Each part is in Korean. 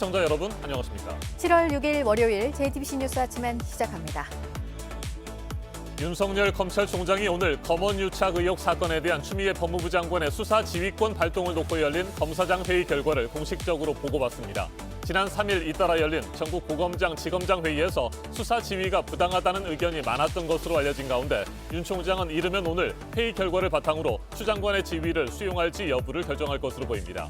시청자 여러분, 안녕하십니까. 7월 6일 월요일 JTBC 뉴스 아침엔 시작합니다. 윤석열 검찰총장이 오늘 검언 유착 의혹 사건에 대한 추미애 법무부 장관의 수사 지휘권 발동을 놓고 열린 검사장 회의 결과를 공식적으로 보고받습니다. 지난 3일 잇따라 열린 전국 고검장, 지검장 회의에서 수사 지휘가 부당하다는 의견이 많았던 것으로 알려진 가운데 윤 총장은 이르면 오늘 회의 결과를 바탕으로 추 장관의 지휘를 수용할지 여부를 결정할 것으로 보입니다.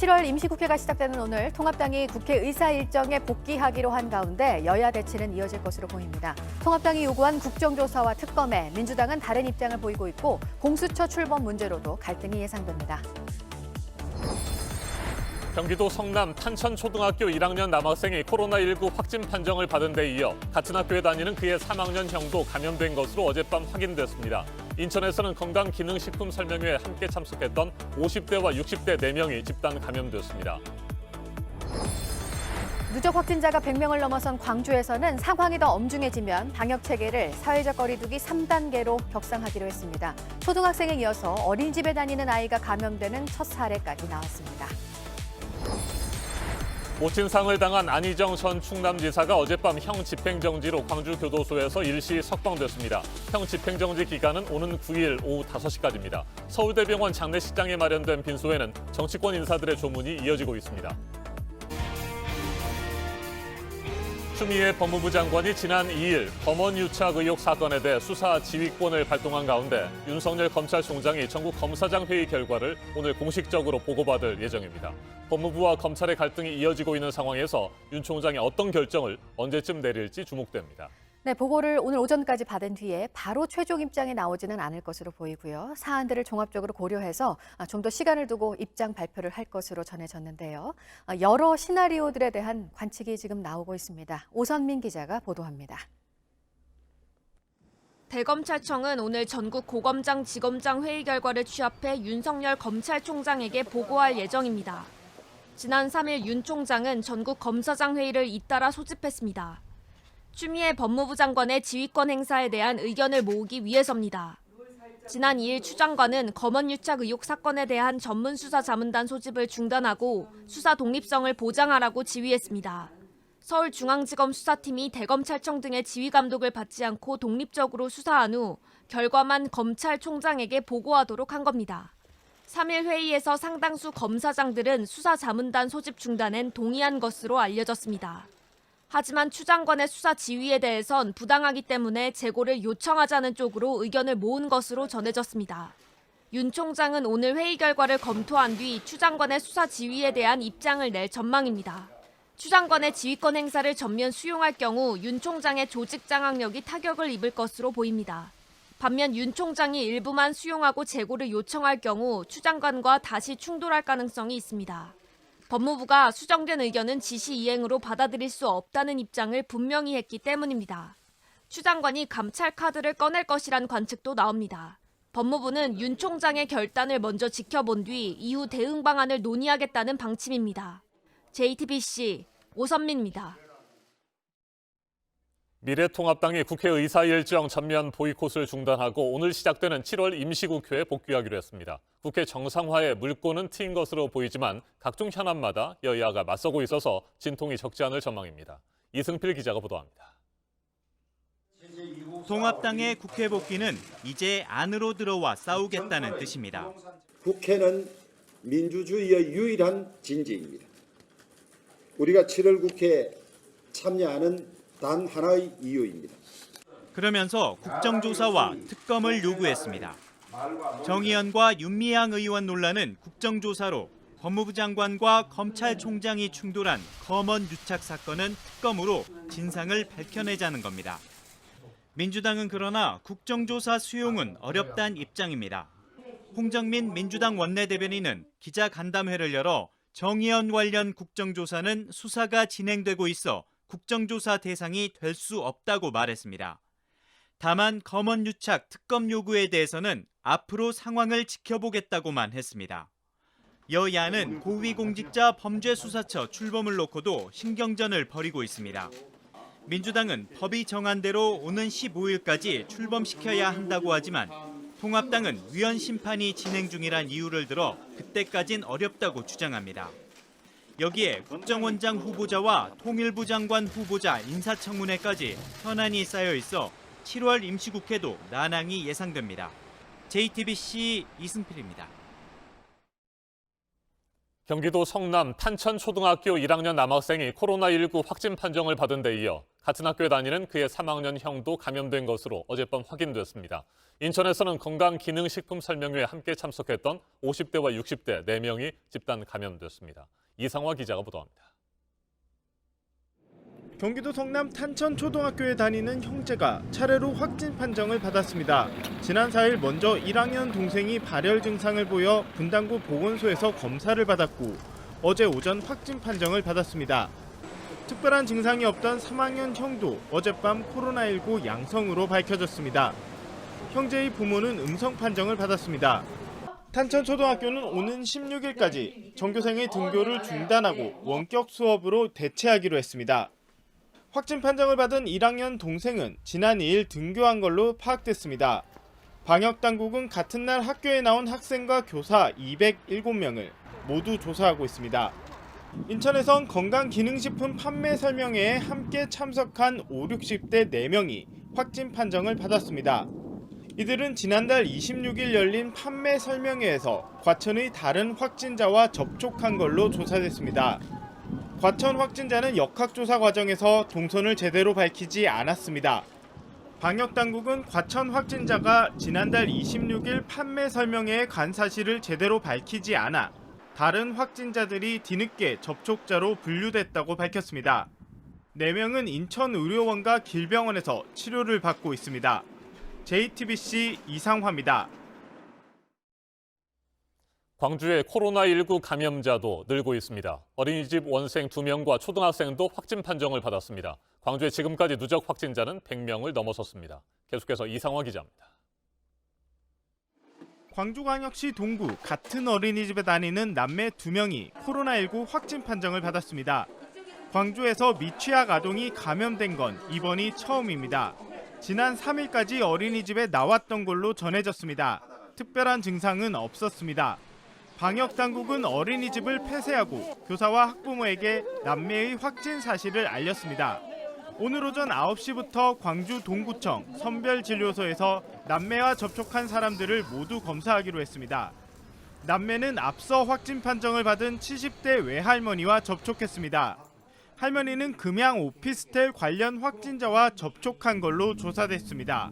7월 임시국회가 시작되는 오늘 통합당이 국회 의사 일정에 복귀하기로 한 가운데 여야 대치는 이어질 것으로 보입니다. 통합당이 요구한 국정조사와 특검에 민주당은 다른 입장을 보이고 있고 공수처 출범 문제로도 갈등이 예상됩니다. 경기도 성남 탄천초등학교 1학년 남학생이 코로나19 확진 판정을 받은 데 이어 같은 학교에 다니는 그의 3학년 형도 감염된 것으로 어젯밤 확인됐습니다. 인천에서는 건강기능식품 설명회에 함께 참석했던 50대와 60대 4명이 집단 감염됐습니다. 누적 확진자가 100명을 넘어선 광주에서는 상황이 더 엄중해지면 방역 체계를 사회적 거리두기 3단계로 격상하기로 했습니다. 초등학생에 이어서 어린이집에 다니는 아이가 감염되는 첫 사례까지 나왔습니다. 모친상을 당한 안희정 전 충남지사가 어젯밤 형 집행정지로 광주교도소에서 일시 석방됐습니다. 형 집행정지 기간은 오는 9일 오후 5시까지입니다. 서울대병원 장례식장에 마련된 빈소에는 정치권 인사들의 조문이 이어지고 있습니다. 추미애 법무부 장관이 지난 2일 검언 유착 의혹 사건에 대해 수사 지휘권을 발동한 가운데 윤석열 검찰총장이 전국 검사장 회의 결과를 오늘 공식적으로 보고받을 예정입니다. 법무부와 검찰의 갈등이 이어지고 있는 상황에서 윤 총장이 어떤 결정을 언제쯤 내릴지 주목됩니다. 네, 보고를 오늘 오전까지 받은 뒤에 바로 최종 입장이 나오지는 않을 것으로 보이고요. 사안들을 종합적으로 고려해서 좀 더 시간을 두고 입장 발표를 할 것으로 전해졌는데요. 여러 시나리오들에 대한 관측이 지금 나오고 있습니다. 오선민 기자가 보도합니다. 대검찰청은 오늘 전국 고검장, 지검장 회의 결과를 취합해 윤석열 검찰총장에게 보고할 예정입니다. 지난 3일 윤 총장은 전국 검사장 회의를 잇따라 소집했습니다. 추미애 법무부 장관의 지휘권 행사에 대한 의견을 모으기 위해서입니다. 지난 2일 추 장관은 검언 유착 의혹 사건에 대한 전문 수사 자문단 소집을 중단하고 수사 독립성을 보장하라고 지휘했습니다. 서울중앙지검 수사팀이 대검찰청 등의 지휘 감독을 받지 않고 독립적으로 수사한 후 결과만 검찰총장에게 보고하도록 한 겁니다. 3일 회의에서 상당수 검사장들은 수사 자문단 소집 중단엔 동의한 것으로 알려졌습니다. 하지만 추 장관의 수사 지휘에 대해선 부당하기 때문에 재고를 요청하자는 쪽으로 의견을 모은 것으로 전해졌습니다. 윤 총장은 오늘 회의 결과를 검토한 뒤 추 장관의 수사 지휘에 대한 입장을 낼 전망입니다. 추 장관의 지휘권 행사를 전면 수용할 경우 윤 총장의 조직 장악력이 타격을 입을 것으로 보입니다. 반면 윤 총장이 일부만 수용하고 재고를 요청할 경우 추 장관과 다시 충돌할 가능성이 있습니다. 법무부가 수정된 의견은 지시 이행으로 받아들일 수 없다는 입장을 분명히 했기 때문입니다. 추 장관이 감찰 카드를 꺼낼 것이란 관측도 나옵니다. 법무부는 윤 총장의 결단을 먼저 지켜본 뒤 이후 대응 방안을 논의하겠다는 방침입니다. JTBC 오선민입니다. 미래통합당이 국회 의사 일정 전면 보이콧을 중단하고 오늘 시작되는 7월 임시국회에 복귀하기로 했습니다. 국회 정상화에 물꼬는 트인 것으로 보이지만 각종 현안마다 여야가 맞서고 있어서 진통이 적지 않을 전망입니다. 이승필 기자가 보도합니다. 통합당의 국회 복귀는 이제 안으로 들어와 싸우겠다는 뜻입니다. 국회는 민주주의의 유일한 진지입니다. 우리가 7월 국회에 참여하는 단 하나의 이유입니다. 그러면서 국정조사와 특검을 요구했습니다. 정의연과 윤미향 의원 논란은 국정조사로, 법무부 장관과 검찰총장이 충돌한 검언 유착 사건은 특검으로 진상을 밝혀내자는 겁니다. 민주당은 그러나 국정조사 수용은 어렵다는 입장입니다. 홍정민 민주당 원내대변인은 기자간담회를 열어 정의연 관련 국정조사는 수사가 진행되고 있어 국정조사 대상이 될 수 없다고 말했습니다. 다만 검언 유착 특검 요구에 대해서는 앞으로 상황을 지켜보겠다고만 했습니다. 여야는 고위공직자 범죄수사처 출범을 놓고도 신경전을 벌이고 있습니다. 민주당은 법이 정한 대로 오는 15일까지 출범시켜야 한다고 하지만 통합당은 위헌 심판이 진행 중이란 이유를 들어 그때까진 어렵다고 주장합니다. 여기에 국정원장 후보자와 통일부 장관 후보자 인사청문회까지 현안이 쌓여 있어 7월 임시국회도 난항이 예상됩니다. JTBC 이승필입니다. 경기도 성남 탄천초등학교 1학년 남학생이 코로나19 확진 판정을 받은 데 이어 같은 학교에 다니는 그의 3학년 형도 감염된 것으로 어젯밤 확인됐습니다. 인천에서는 건강기능식품 설명회에 함께 참석했던 50대와 60대 4명이 집단 감염됐습니다. 이상화 기자가 보도합니다. 경기도 성남 탄천초등학교에 다니는 형제가 차례로 확진 판정을 받았습니다. 지난 4일 먼저 1학년 동생이 발열 증상을 보여 분당구 보건소에서 검사를 받았고 어제 오전 확진 판정을 받았습니다. 특별한 증상이 없던 3학년 형도 어젯밤 코로나19 양성으로 밝혀졌습니다. 형제의 부모는 음성 판정을 받았습니다. 탄천초등학교는 오는 16일까지 전교생의 등교를 중단하고 원격 수업으로 대체하기로 했습니다. 확진 판정을 받은 1학년 동생은 지난 2일 등교한 걸로 파악됐습니다. 방역당국은 같은 날 학교에 나온 학생과 교사 207명을 모두 조사하고 있습니다. 인천에선 건강기능식품 판매 설명회에 함께 참석한 5, 60대 4명이 확진 판정을 받았습니다. 이들은 지난달 26일 열린 판매 설명회에서 과천의 다른 확진자와 접촉한 걸로 조사됐습니다. 과천 확진자는 역학조사 과정에서 동선을 제대로 밝히지 않았습니다. 방역당국은 과천 확진자가 지난달 26일 판매 설명회에 간 사실을 제대로 밝히지 않아 다른 확진자들이 뒤늦게 접촉자로 분류됐다고 밝혔습니다. 4명은 인천의료원과 길병원에서 치료를 받고 있습니다. JTBC 이상화입니다. 광주의 코로나19 감염자도 늘고 있습니다. 어린이집 원생 2명과 초등학생도 확진 판정을 받았습니다. 광주에 지금까지 누적 확진자는 100명을 넘어섰습니다. 계속해서 이상화 기자입니다. 광주광역시 동구 같은 어린이집에 다니는 남매 2명이 코로나19 확진 판정을 받았습니다. 광주에서 미취학 아동이 감염된 건 이번이 처음입니다. 지난 3일까지 어린이집에 나왔던 걸로 전해졌습니다. 특별한 증상은 없었습니다. 방역당국은 어린이집을 폐쇄하고 교사와 학부모에게 남매의 확진 사실을 알렸습니다. 오늘 오전 9시부터 광주 동구청 선별진료소에서 남매와 접촉한 사람들을 모두 검사하기로 했습니다. 남매는 앞서 확진 판정을 받은 70대 외할머니와 접촉했습니다. 할머니는 금양 오피스텔 관련 확진자와 접촉한 걸로 조사됐습니다.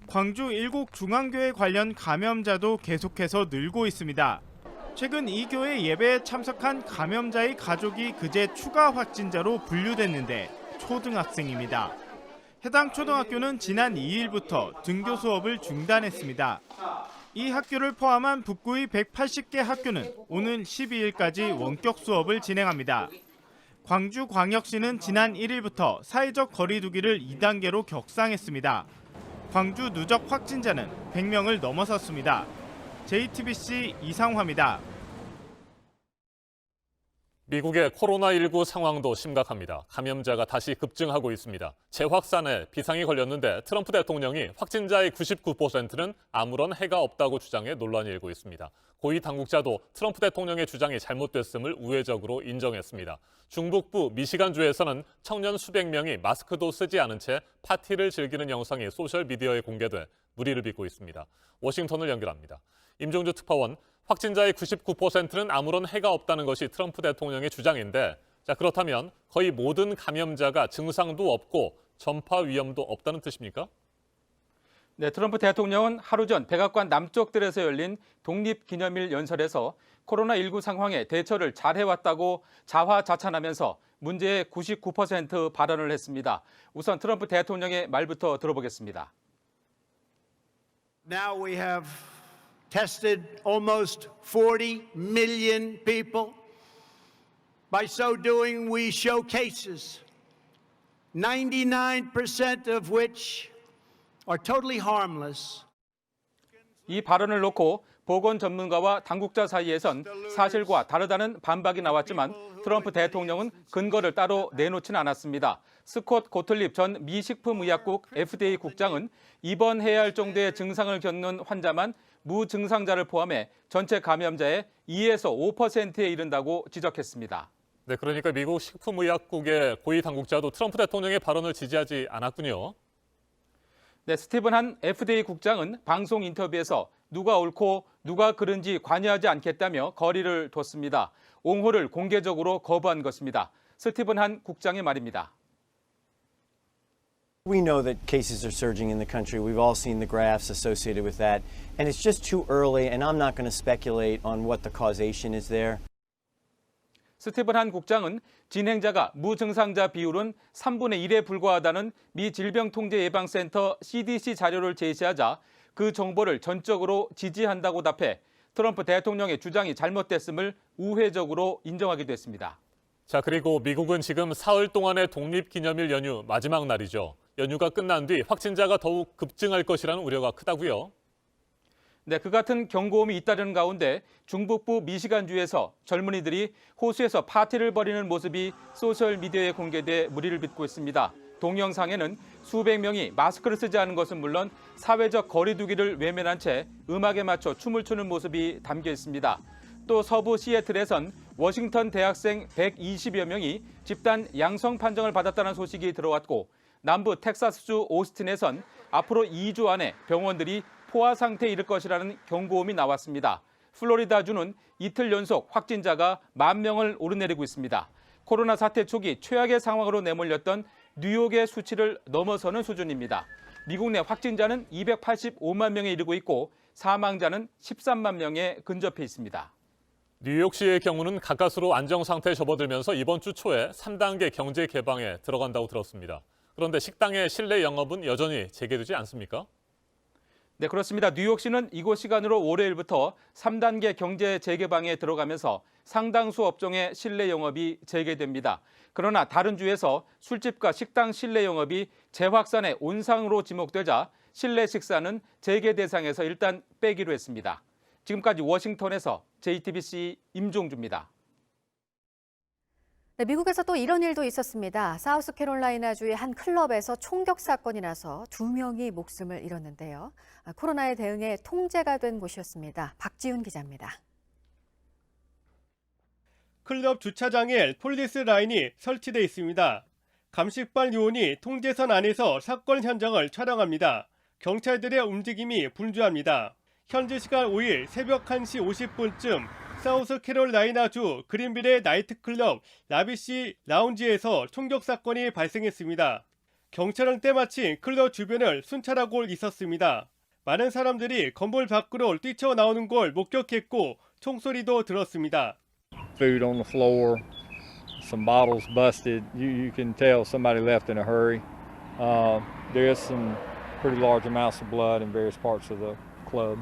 광주 7 중앙교회 관련 감염자도 계속해서 늘고 있습니다. 최근 이 교회 예배에 참석한 감염자의 가족이 그제 추가 확진자로 분류됐는데 초등학생입니다. 해당 초등학교는 지난 2일부터 등교 수업을 중단했습니다. 이 학교를 포함한 북구의 180개 학교는 오는 12일까지 원격 수업을 진행합니다. 광주광역시는 지난 1일부터 사회적 거리 두기를 2단계로 격상했습니다. 광주 누적 확진자는 100명을 넘어섰습니다. JTBC 이상화입니다. 미국의 코로나19 상황도 심각합니다. 감염자가 다시 급증하고 있습니다. 재확산에 비상이 걸렸는데 트럼프 대통령이 확진자의 99%는 아무런 해가 없다고 주장해 논란이 일고 있습니다. 고위 당국자도 트럼프 대통령의 주장이 잘못됐음을 우회적으로 인정했습니다. 중북부 미시간주에서는 청년 수백 명이 마스크도 쓰지 않은 채 파티를 즐기는 영상이 소셜미디어에 공개돼 물의를 빚고 있습니다. 워싱턴을 연결합니다. 임종주 특파원, 확진자의 99%는 아무런 해가 없다는 것이 트럼프 대통령의 주장인데, 자, 그렇다면 거의 모든 감염자가 증상도 없고 전파 위험도 없다는 뜻입니까? 네, 트럼프 대통령은 하루 전 백악관 남쪽들에서 열린 독립기념일 연설에서 코로나19 상황에 대처를 잘해왔다고 자화자찬하면서 문제의 99% 발언을 했습니다. 우선 트럼프 대통령의 말부터 들어보겠습니다. Now we have tested almost 40 million people. By so doing, we show cases, 99% of which are totally harmless. 이 발언을 놓고 보건 전문가와 당국자 사이에선 사실과 다르다는 반박이 나왔지만 트럼프 대통령은 근거를 따로 내놓지는 않았습니다. 스콧 고틀립 전 미식품의약국 FDA 국장은 입원해야 할 정도의 증상을 겪는 환자만 무증상자를 포함해 전체 감염자의 2에서 5%에 이른다고 지적했습니다. 네, 그러니까 미국 식품의약국의 고위 당국자도 트럼프 대통령의 발언을 지지하지 않았군요. 네, 스티븐 한 FDA 국장은 방송 인터뷰에서 누가 옳고 누가 그른지 관여하지 않겠다며 거리를 뒀습니다. 옹호를 공개적으로 거부한 것입니다. 스티븐 한 국장의 말입니다. We know that cases are surging in the country. We've all seen the graphs associated with that. And it's just too early, and I'm not going to speculate on what the causation is there. 스티븐 한 국장은 진행자가 무증상자 비율은 3분의 1에 불과하다는 미 질병통제예방센터 CDC 자료를 제시하자 그 정보를 전적으로 지지한다고 답해 트럼프 대통령의 주장이 잘못됐음을 우회적으로 인정하기도 했습니다. 자, 그리고 미국은 지금 사흘 동안의 독립기념일 연휴 마지막 날이죠. 연휴가 끝난 뒤 확진자가 더욱 급증할 것이라는 우려가 크다고요. 네, 그 같은 경고음이 잇따르는 가운데 중북부 미시간주에서 젊은이들이 호수에서 파티를 벌이는 모습이 소셜미디어에 공개돼 무리를 빚고 있습니다. 동영상에는 수백 명이 마스크를 쓰지 않은 것은 물론 사회적 거리 두기를 외면한 채 음악에 맞춰 춤을 추는 모습이 담겨 있습니다. 또 서부 시애틀에선 워싱턴 대학생 120여 명이 집단 양성 판정을 받았다는 소식이 들어왔고 남부 텍사스주 오스틴에선 앞으로 2주 안에 병원들이 포화 상태에 이를 것이라는 경고음이 나왔습니다. 플로리다주는 이틀 연속 확진자가 10,000명을 오르내리고 있습니다. 코로나 사태 초기 최악의 상황으로 내몰렸던 뉴욕의 수치를 넘어서는 수준입니다. 미국 내 확진자는 285만 명에 이르고 있고 사망자는 13만 명에 근접해 있습니다. 뉴욕시의 경우는 가까스로 안정 상태에 접어들면서 이번 주 초에 3단계 경제 개방에 들어간다고 들었습니다. 그런데 식당의 실내 영업은 여전히 재개되지 않습니까? 네, 그렇습니다. 뉴욕시는 이곳 시간으로 월요일부터 3단계 경제 재개방에 들어가면서 상당수 업종의 실내 영업이 재개됩니다. 그러나 다른 주에서 술집과 식당 실내 영업이 재확산의 온상으로 지목되자 실내 식사는 재개 대상에서 일단 빼기로 했습니다. 지금까지 워싱턴에서 JTBC 임종주입니다. 네, 미국에서 또 이런 일도 있었습니다. 사우스캐롤라이나주의 한 클럽에서 총격 사건이 나서 2명이 목숨을 잃었는데요. 코로나에 대응해 통제가 된 곳이었습니다. 박지훈 기자입니다. 클럽 주차장에 폴리스 라인이 설치돼 있습니다. 감식반 요원이 통제선 안에서 사건 현장을 촬영합니다. 경찰들의 움직임이 분주합니다. 현지 시간 5일 새벽 1시 50분쯤 사우스캐롤라이나주 그린빌의 나이트클럽 라비시 라운지에서 총격 사건이 발생했습니다. 경찰은 때마침 클럽 주변을 순찰하고 있었습니다. 많은 사람들이 건물 밖으로 뛰쳐나오는 걸 목격했고 총소리도 들었습니다. Food on the floor, some bottles busted. You can tell somebody left in a hurry. There is some pretty large amounts of blood in various parts of the club.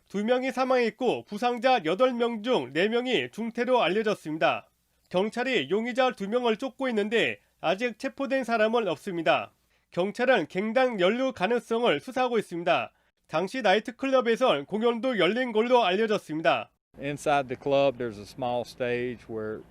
2명이 사망했고 부상자 8명 중 4명이 중태로 알려졌습니다. 경찰이 용의자 2명을 쫓고 있는데 아직 체포된 사람은 없습니다. 경찰은 갱단 연루 가능성을 수사하고 있습니다. 당시 나이트클럽에선 공연도 열린 걸로 알려졌습니다. Inside the club, there's a small stage where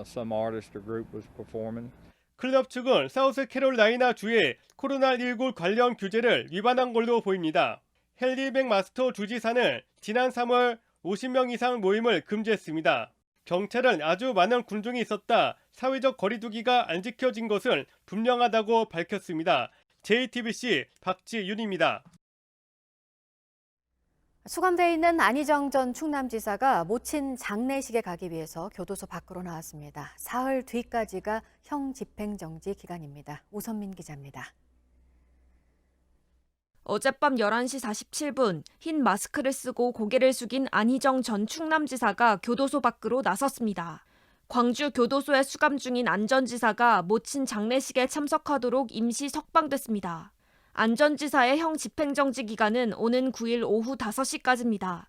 some artist or group was performing. 클럽 측은 사우스캐롤라이나 주의 코로나19 관련 규제를 위반한 걸로 보입니다. 헨리 맥마스터 주지사는 지난 3월 50명 이상 모임을 금지했습니다. 경찰은 아주 많은 군중이 있었다, 사회적 거리두기가 안 지켜진 것은 분명하다고 밝혔습니다. JTBC 박지윤입니다. 수감돼 있는 안희정 전 충남지사가 모친 장례식에 가기 위해서 교도소 밖으로 나왔습니다. 사흘 뒤까지가 형 집행정지 기간입니다. 오선민 기자입니다. 어젯밤 11시 47분 흰 마스크를 쓰고 고개를 숙인 안희정 전 충남지사가 교도소 밖으로 나섰습니다. 광주 교도소에 수감 중인 안 전 지사가 모친 장례식에 참석하도록 임시 석방됐습니다. 안 전 지사의 형 집행정지 기간은 오는 9일 오후 5시까지입니다.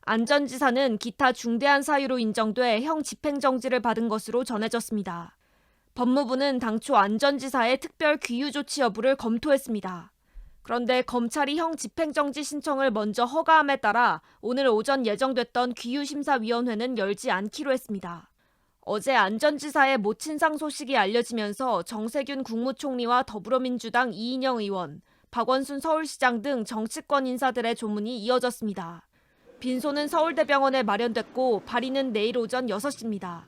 안 전 지사는 기타 중대한 사유로 인정돼 형 집행정지를 받은 것으로 전해졌습니다. 법무부는 당초 안 전 지사의 특별 귀유 조치 여부를 검토했습니다. 그런데 검찰이 형 집행정지 신청을 먼저 허가함에 따라 오늘 오전 예정됐던 귀유심사위원회는 열지 않기로 했습니다. 어제 안 전 지사의 모친상 소식이 알려지면서 정세균 국무총리와 더불어민주당 이인영 의원, 박원순 서울시장 등 정치권 인사들의 조문이 이어졌습니다. 빈소는 서울대병원에 마련됐고 발인은 내일 오전 6시입니다.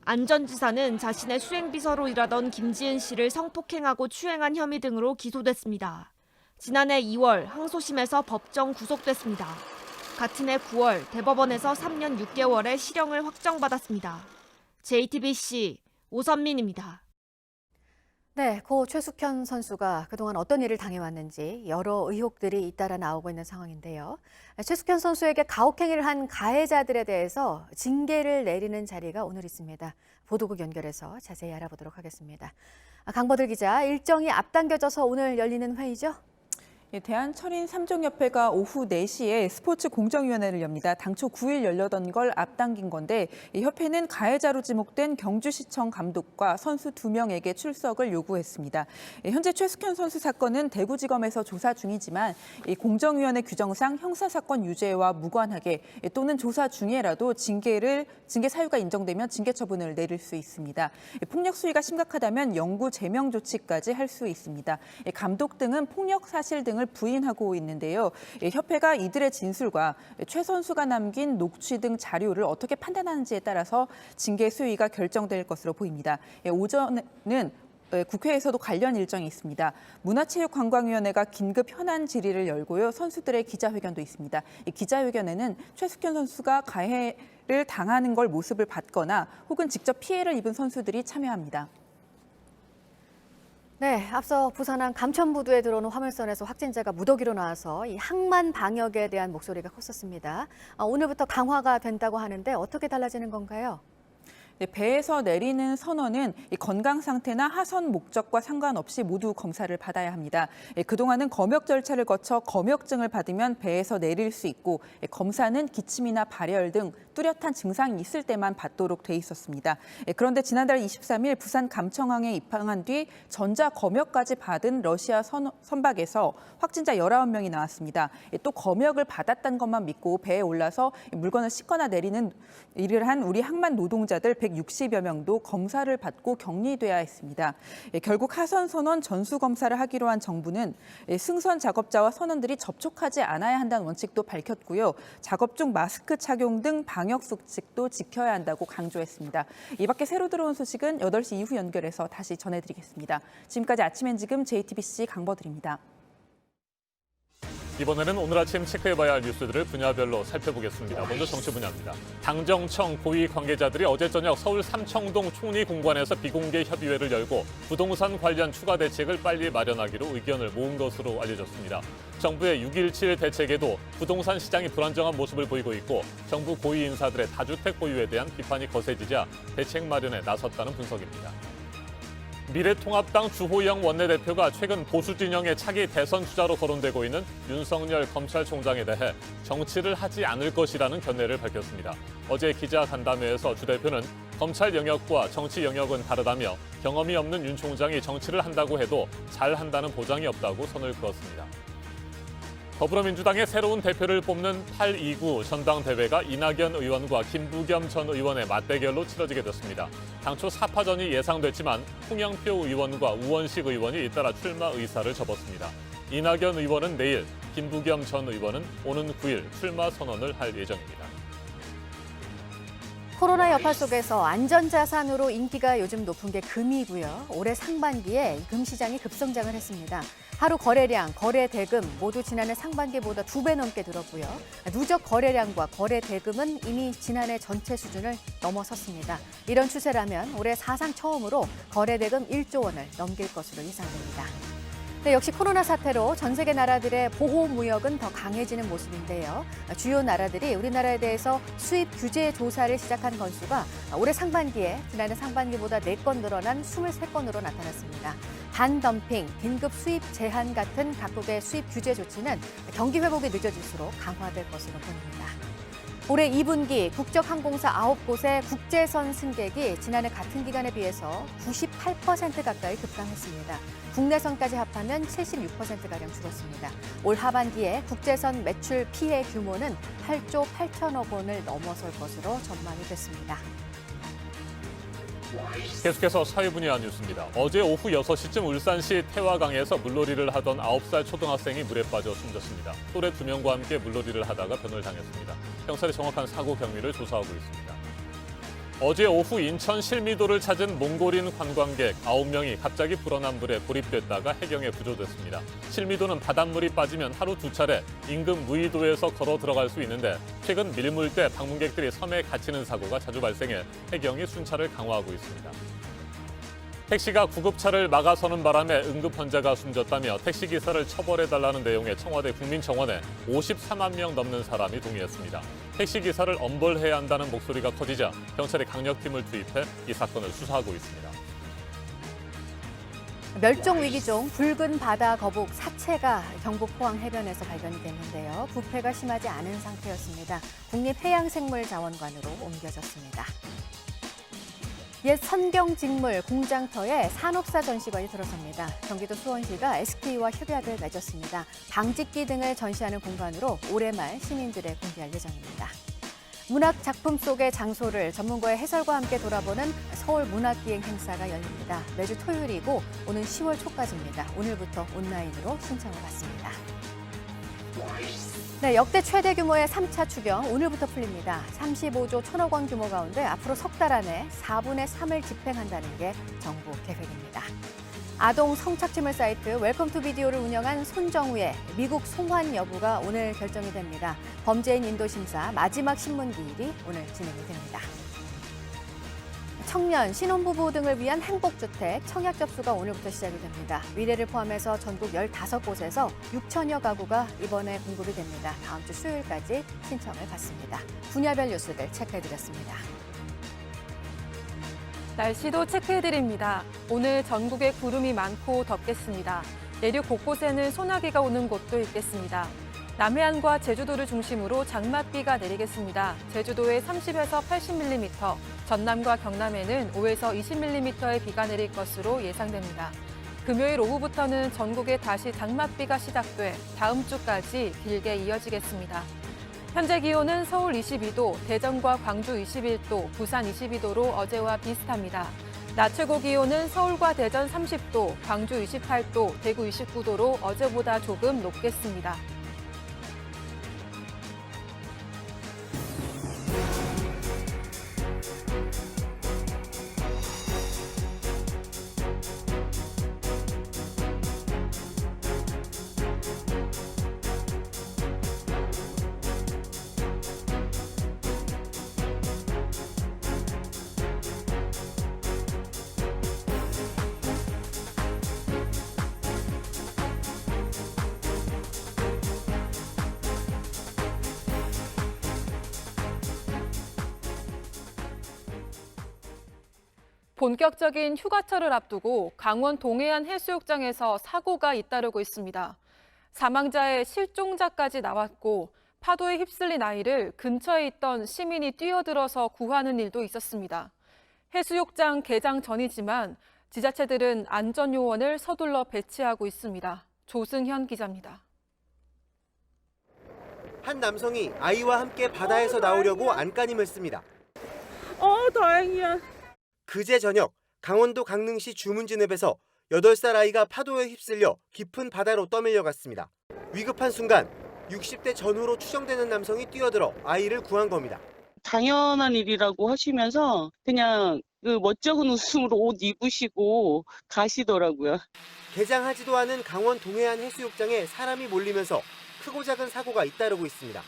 안 전 지사는 자신의 수행비서로 일하던 김지은 씨를 성폭행하고 추행한 혐의 등으로 기소됐습니다. 지난해 2월 항소심에서 법정 구속됐습니다. 같은 해 9월 대법원에서 3년 6개월의 실형을 확정받았습니다. JTBC 오선민입니다. 네, 고 최숙현 선수가 그동안 어떤 일을 당해왔는지 여러 의혹들이 잇따라 나오고 있는 상황인데요. 최숙현 선수에게 가혹행위를 한 가해자들에 대해서 징계를 내리는 자리가 오늘 있습니다. 보도국 연결해서 자세히 알아보도록 하겠습니다. 강버들 기자, 일정이 앞당겨져서 오늘 열리는 회의죠? 대한철인 3종협회가 오후 4시에 스포츠 공정위원회를 엽니다. 당초 9일 열려던 걸 앞당긴 건데 이 협회는 가해자로 지목된 경주시청 감독과 선수 2명에게 출석을 요구했습니다. 현재 최숙현 선수 사건은 대구지검에서 조사 중이지만 이 공정위원회 규정상 형사사건 유죄와 무관하게 또는 조사 중에라도 징계 사유가 인정되면 징계 처분을 내릴 수 있습니다. 폭력 수위가 심각하다면 영구 제명 조치까지 할 수 있습니다. 감독 등은 폭력 사실 등을 부인하고 있는데요. 협회가 이들의 진술과 최 선수가 남긴 녹취 등 자료를 어떻게 판단하는지에 따라서 징계 수위가 결정될 것으로 보입니다. 오전에는 국회에서도 관련 일정이 있습니다. 문화체육관광위원회가 긴급 현안 질의를 열고요. 선수들의 기자회견도 있습니다. 이 기자회견에는 최숙현 선수가 가해를 당하는 걸 모습을 봤거나 혹은 직접 피해를 입은 선수들이 참여합니다. 네, 앞서 부산항 감천부두에 들어오는 화물선에서 확진자가 무더기로 나와서 이 항만 방역에 대한 목소리가 컸었습니다. 오늘부터 강화가 된다고 하는데 어떻게 달라지는 건가요? 배에서 내리는 선원은 건강 상태나 하선 목적과 상관없이 모두 검사를 받아야 합니다. 그동안은 검역 절차를 거쳐 검역증을 받으면 배에서 내릴 수 있고 검사는 기침이나 발열 등 뚜렷한 증상이 있을 때만 받도록 돼 있었습니다. 그런데 지난달 23일 부산 감청항에 입항한 뒤 전자 검역까지 받은 러시아 선박에서 확진자 19명이 나왔습니다. 또 검역을 받았다는 것만 믿고 배에 올라서 물건을 싣거나 내리는 일을 한 우리 항만 노동자들 160여 명도 검사를 받고 격리돼야 했습니다. 결국 하선 선원 전수 검사를 하기로 한 정부는 승선 작업자와 선원들이 접촉하지 않아야 한다는 원칙도 밝혔고요. 작업 중 마스크 착용 등 방역 수칙도 지켜야 한다고 강조했습니다. 이 밖에 새로 들어온 소식은 8시 이후 연결해서 다시 전해드리겠습니다. 지금까지 아침엔 지금 JTBC 강버들입니다. 이번에는 오늘 아침 체크해봐야 할 뉴스들을 분야별로 살펴보겠습니다. 먼저 정치 분야입니다. 당정청 고위 관계자들이 어제 저녁 서울 삼청동 총리공관에서 비공개 협의회를 열고 부동산 관련 추가 대책을 빨리 마련하기로 의견을 모은 것으로 알려졌습니다. 정부의 6.17 대책에도 부동산 시장이 불안정한 모습을 보이고 있고 정부 고위 인사들의 다주택 보유에 대한 비판이 거세지자 대책 마련에 나섰다는 분석입니다. 미래통합당 주호영 원내대표가 최근 보수 진영의 차기 대선 주자로 거론되고 있는 윤석열 검찰총장에 대해 정치를 하지 않을 것이라는 견해를 밝혔습니다. 어제 기자간담회에서 주 대표는 검찰 영역과 정치 영역은 다르다며 경험이 없는 윤 총장이 정치를 한다고 해도 잘한다는 보장이 없다고 선을 그었습니다. 더불어민주당의 새로운 대표를 뽑는 829 전당대회가 이낙연 의원과 김부겸 전 의원의 맞대결로 치러지게 됐습니다. 당초 4파전이 예상됐지만 홍영표 의원과 우원식 의원이 잇따라 출마 의사를 접었습니다. 이낙연 의원은 내일, 김부겸 전 의원은 오는 9일 출마 선언을 할 예정입니다. 코로나 여파 속에서 안전자산으로 인기가 요즘 높은 게 금이고요. 올해 상반기에 금 시장이 급성장을 했습니다. 하루 거래량, 거래 대금 모두 지난해 상반기보다 2배 넘게 늘었고요. 누적 거래량과 거래 대금은 이미 지난해 전체 수준을 넘어섰습니다. 이런 추세라면 올해 사상 처음으로 거래 대금 1조 원을 넘길 것으로 예상됩니다. 네, 역시 코로나 사태로 전 세계 나라들의 보호 무역은 더 강해지는 모습인데요. 주요 나라들이 우리나라에 대해서 수입 규제 조사를 시작한 건수가 올해 상반기에 지난해 상반기보다 4건 늘어난 23건으로 나타났습니다. 반덤핑, 긴급 수입 제한 같은 각국의 수입 규제 조치는 경기 회복이 늦어질수록 강화될 것으로 보입니다. 올해 2분기 국적항공사 9곳의 국제선 승객이 지난해 같은 기간에 비해서 98% 가까이 급감했습니다. 국내선까지 합하면 76%가량 줄었습니다. 올 하반기에 국제선 매출 피해 규모는 8조 8천억 원을 넘어설 것으로 전망이 됐습니다. 계속해서 사회분야 뉴스입니다. 어제 오후 6시쯤 울산시 태화강에서 물놀이를 하던 9살 초등학생이 물에 빠져 숨졌습니다. 또래 2명과 함께 물놀이를 하다가 변을 당했습니다. 경찰이 정확한 사고 경위를 조사하고 있습니다. 어제 오후 인천 실미도를 찾은 몽골인 관광객 9명이 갑자기 불어난 물에 고립됐다가 해경에 구조됐습니다. 실미도는 바닷물이 빠지면 하루 2차례 인근 무의도에서 걸어 들어갈 수 있는데 최근 밀물 때 방문객들이 섬에 갇히는 사고가 자주 발생해 해경이 순찰을 강화하고 있습니다. 택시가 구급차를 막아서는 바람에 응급 환자가 숨졌다며 택시기사를 처벌해달라는 내용의 청와대 국민청원에 53만 명 넘는 사람이 동의했습니다. 택시기사를 엄벌해야 한다는 목소리가 커지자 경찰이 강력팀을 투입해 이 사건을 수사하고 있습니다. 멸종 위기종 붉은 바다 거북 사체가 경북 포항 해변에서 발견이 됐는데요. 부패가 심하지 않은 상태였습니다. 국립해양생물자원관으로 옮겨졌습니다. 옛 선경직물 공장터에 산업사 전시관이 들어섭니다. 경기도 수원시가 SK와 협약을 맺었습니다. 방직기 등을 전시하는 공간으로 올해 말 시민들에 공개할 예정입니다. 문학 작품 속의 장소를 전문가의 해설과 함께 돌아보는 서울 문학기행 행사가 열립니다. 매주 토요일이고 오는 10월 초까지입니다. 오늘부터 온라인으로 신청을 받습니다. 네, 역대 최대 규모의 3차 추경 오늘부터 풀립니다. 35조 1천억 원 규모 가운데 앞으로 석 달 안에 4분의 3을 집행한다는 게 정부 계획입니다. 아동 성착취물 사이트 웰컴 투 비디오를 운영한 손정우의 미국 송환 여부가 오늘 결정이 됩니다. 범죄인 인도 심사 마지막 신문기일이 오늘 진행이 됩니다. 청년, 신혼부부 등을 위한 행복주택 청약 접수가 오늘부터 시작이 됩니다. 위례를 포함해서 전국 15곳에서 6천여 가구가 이번에 공급이 됩니다. 다음 주 수요일까지 신청을 받습니다. 분야별 뉴스들 체크해드렸습니다. 날씨도 체크해드립니다. 오늘 전국에 구름이 많고 덥겠습니다. 내륙 곳곳에는 소나기가 오는 곳도 있겠습니다. 남해안과 제주도를 중심으로 장맛비가 내리겠습니다. 제주도에 30에서 80mm, 전남과 경남에는 5에서 20mm의 비가 내릴 것으로 예상됩니다. 금요일 오후부터는 전국에 다시 장맛비가 시작돼 다음 주까지 길게 이어지겠습니다. 현재 기온은 서울 22도, 대전과 광주 21도, 부산 22도로 어제와 비슷합니다. 낮 최고 기온은 서울과 대전 30도, 광주 28도, 대구 29도로 어제보다 조금 높겠습니다. 본격적인 휴가철을 앞두고 강원 동해안 해수욕장에서 사고가 잇따르고 있습니다. 사망자의 실종자까지 나왔고 파도에 휩쓸린 아이를 근처에 있던 시민이 뛰어들어서 구하는 일도 있었습니다. 해수욕장 개장 전이지만 지자체들은 안전요원을 서둘러 배치하고 있습니다. 조승현 기자입니다. 한 남성이 아이와 함께 바다에서 나오려고 안간힘을 씁니다. 다행이야. 그제 저녁 강원도 강릉시 주문진읍에서 8살 아이가 파도에 휩쓸려 깊은 바다로 떠밀려갔습니다. 위급한 순간 60대 전후로 추정되는 남성이 뛰어들어 아이를 구한 겁니다. 당연한 일이라고 하시면서 그냥 그 멋쩍은 웃음으로 옷 입으시고 가시더라고요. 개장하지도 않은 강원 동해안 해수욕장에 사람이 몰리면서 크고 작은 사고가 잇따르고 있습니다.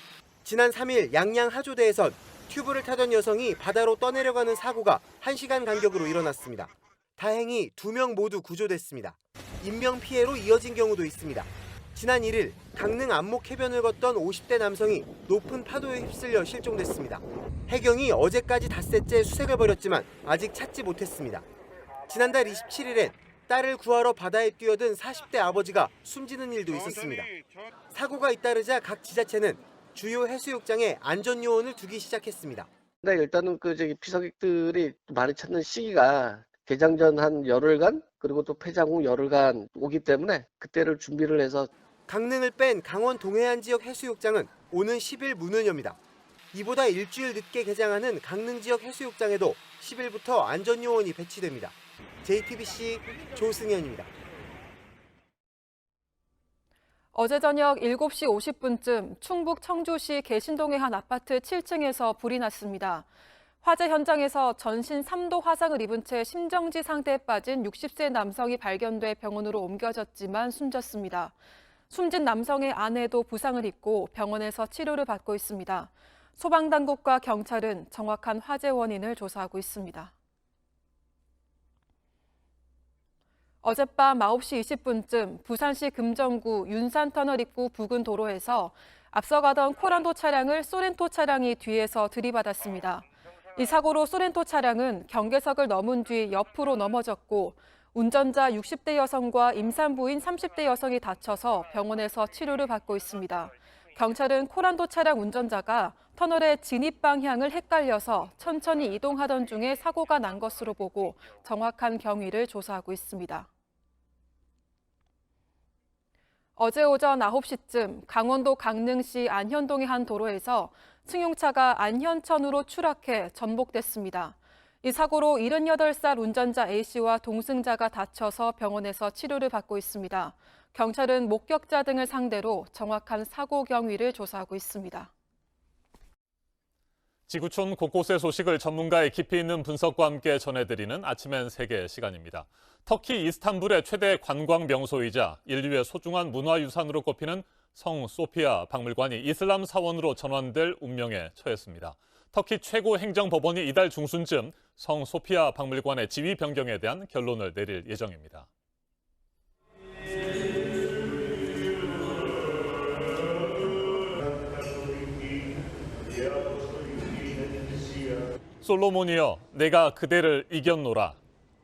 지난 3일 양양 하조대에선 튜브를 타던 여성이 바다로 떠내려가는 사고가 1시간 간격으로 일어났습니다. 다행히 2명 모두 구조됐습니다. 인명피해로 이어진 경우도 있습니다. 지난 1일 강릉 안목 해변을 걷던 50대 남성이 높은 파도에 휩쓸려 실종됐습니다. 해경이 어제까지 닷새째 수색을 벌였지만 아직 찾지 못했습니다. 지난달 27일엔 딸을 구하러 바다에 뛰어든 40대 아버지가 숨지는 일도 있었습니다. 사고가 잇따르자 각 지자체는 주요 해수욕장에 안전요원을 두기 시작했습니다. 네, 일단은 피서객들이 많이 찾는 시기가 개장 전 한 열흘간 그리고 또 폐장 후 열흘간 오기 때문에 그때를 준비를 해서 강릉을 뺀 강원 동해안 지역 해수욕장은 오는 10일 문을 엽니다. 이보다 일주일 늦게 개장하는 강릉 지역 해수욕장에도 10일부터 안전요원이 배치됩니다. JTBC 조승현입니다. 어제 저녁 7시 50분쯤 충북 청주시 개신동의 한 아파트 7층에서 불이 났습니다. 화재 현장에서 전신 3도 화상을 입은 채 심정지 상태에 빠진 60세 남성이 발견돼 병원으로 옮겨졌지만 숨졌습니다. 숨진 남성의 아내도 부상을 입고 병원에서 치료를 받고 있습니다. 소방당국과 경찰은 정확한 화재 원인을 조사하고 있습니다. 어젯밤 9시 20분쯤 부산시 금정구 윤산터널 입구 부근 도로에서 앞서가던 코란도 차량을 소렌토 차량이 뒤에서 들이받았습니다. 이 사고로 소렌토 차량은 경계석을 넘은 뒤 옆으로 넘어졌고 운전자 60대 여성과 임산부인 30대 여성이 다쳐서 병원에서 치료를 받고 있습니다. 경찰은 코란도 차량 운전자가 터널의 진입 방향을 헷갈려서 천천히 이동하던 중에 사고가 난 것으로 보고 정확한 경위를 조사하고 있습니다. 어제 오전 9시쯤 강원도 강릉시 안현동의 한 도로에서 승용차가 안현천으로 추락해 전복됐습니다. 이 사고로 78살 운전자 A씨와 동승자가 다쳐서 병원에서 치료를 받고 있습니다. 경찰은 목격자 등을 상대로 정확한 사고 경위를 조사하고 있습니다. 지구촌 곳곳의 소식을 전문가의 깊이 있는 분석과 함께 전해드리는 아침엔 세계 시간입니다. 터키 이스탄불의 최대 관광 명소이자 인류의 소중한 문화유산으로 꼽히는 성 소피아 박물관이 이슬람 사원으로 전환될 운명에 처했습니다. 터키 최고 행정법원이 이달 중순쯤 성 소피아 박물관의 지위 변경에 대한 결론을 내릴 예정입니다. 솔로몬이여, 내가 그대를 이겼노라.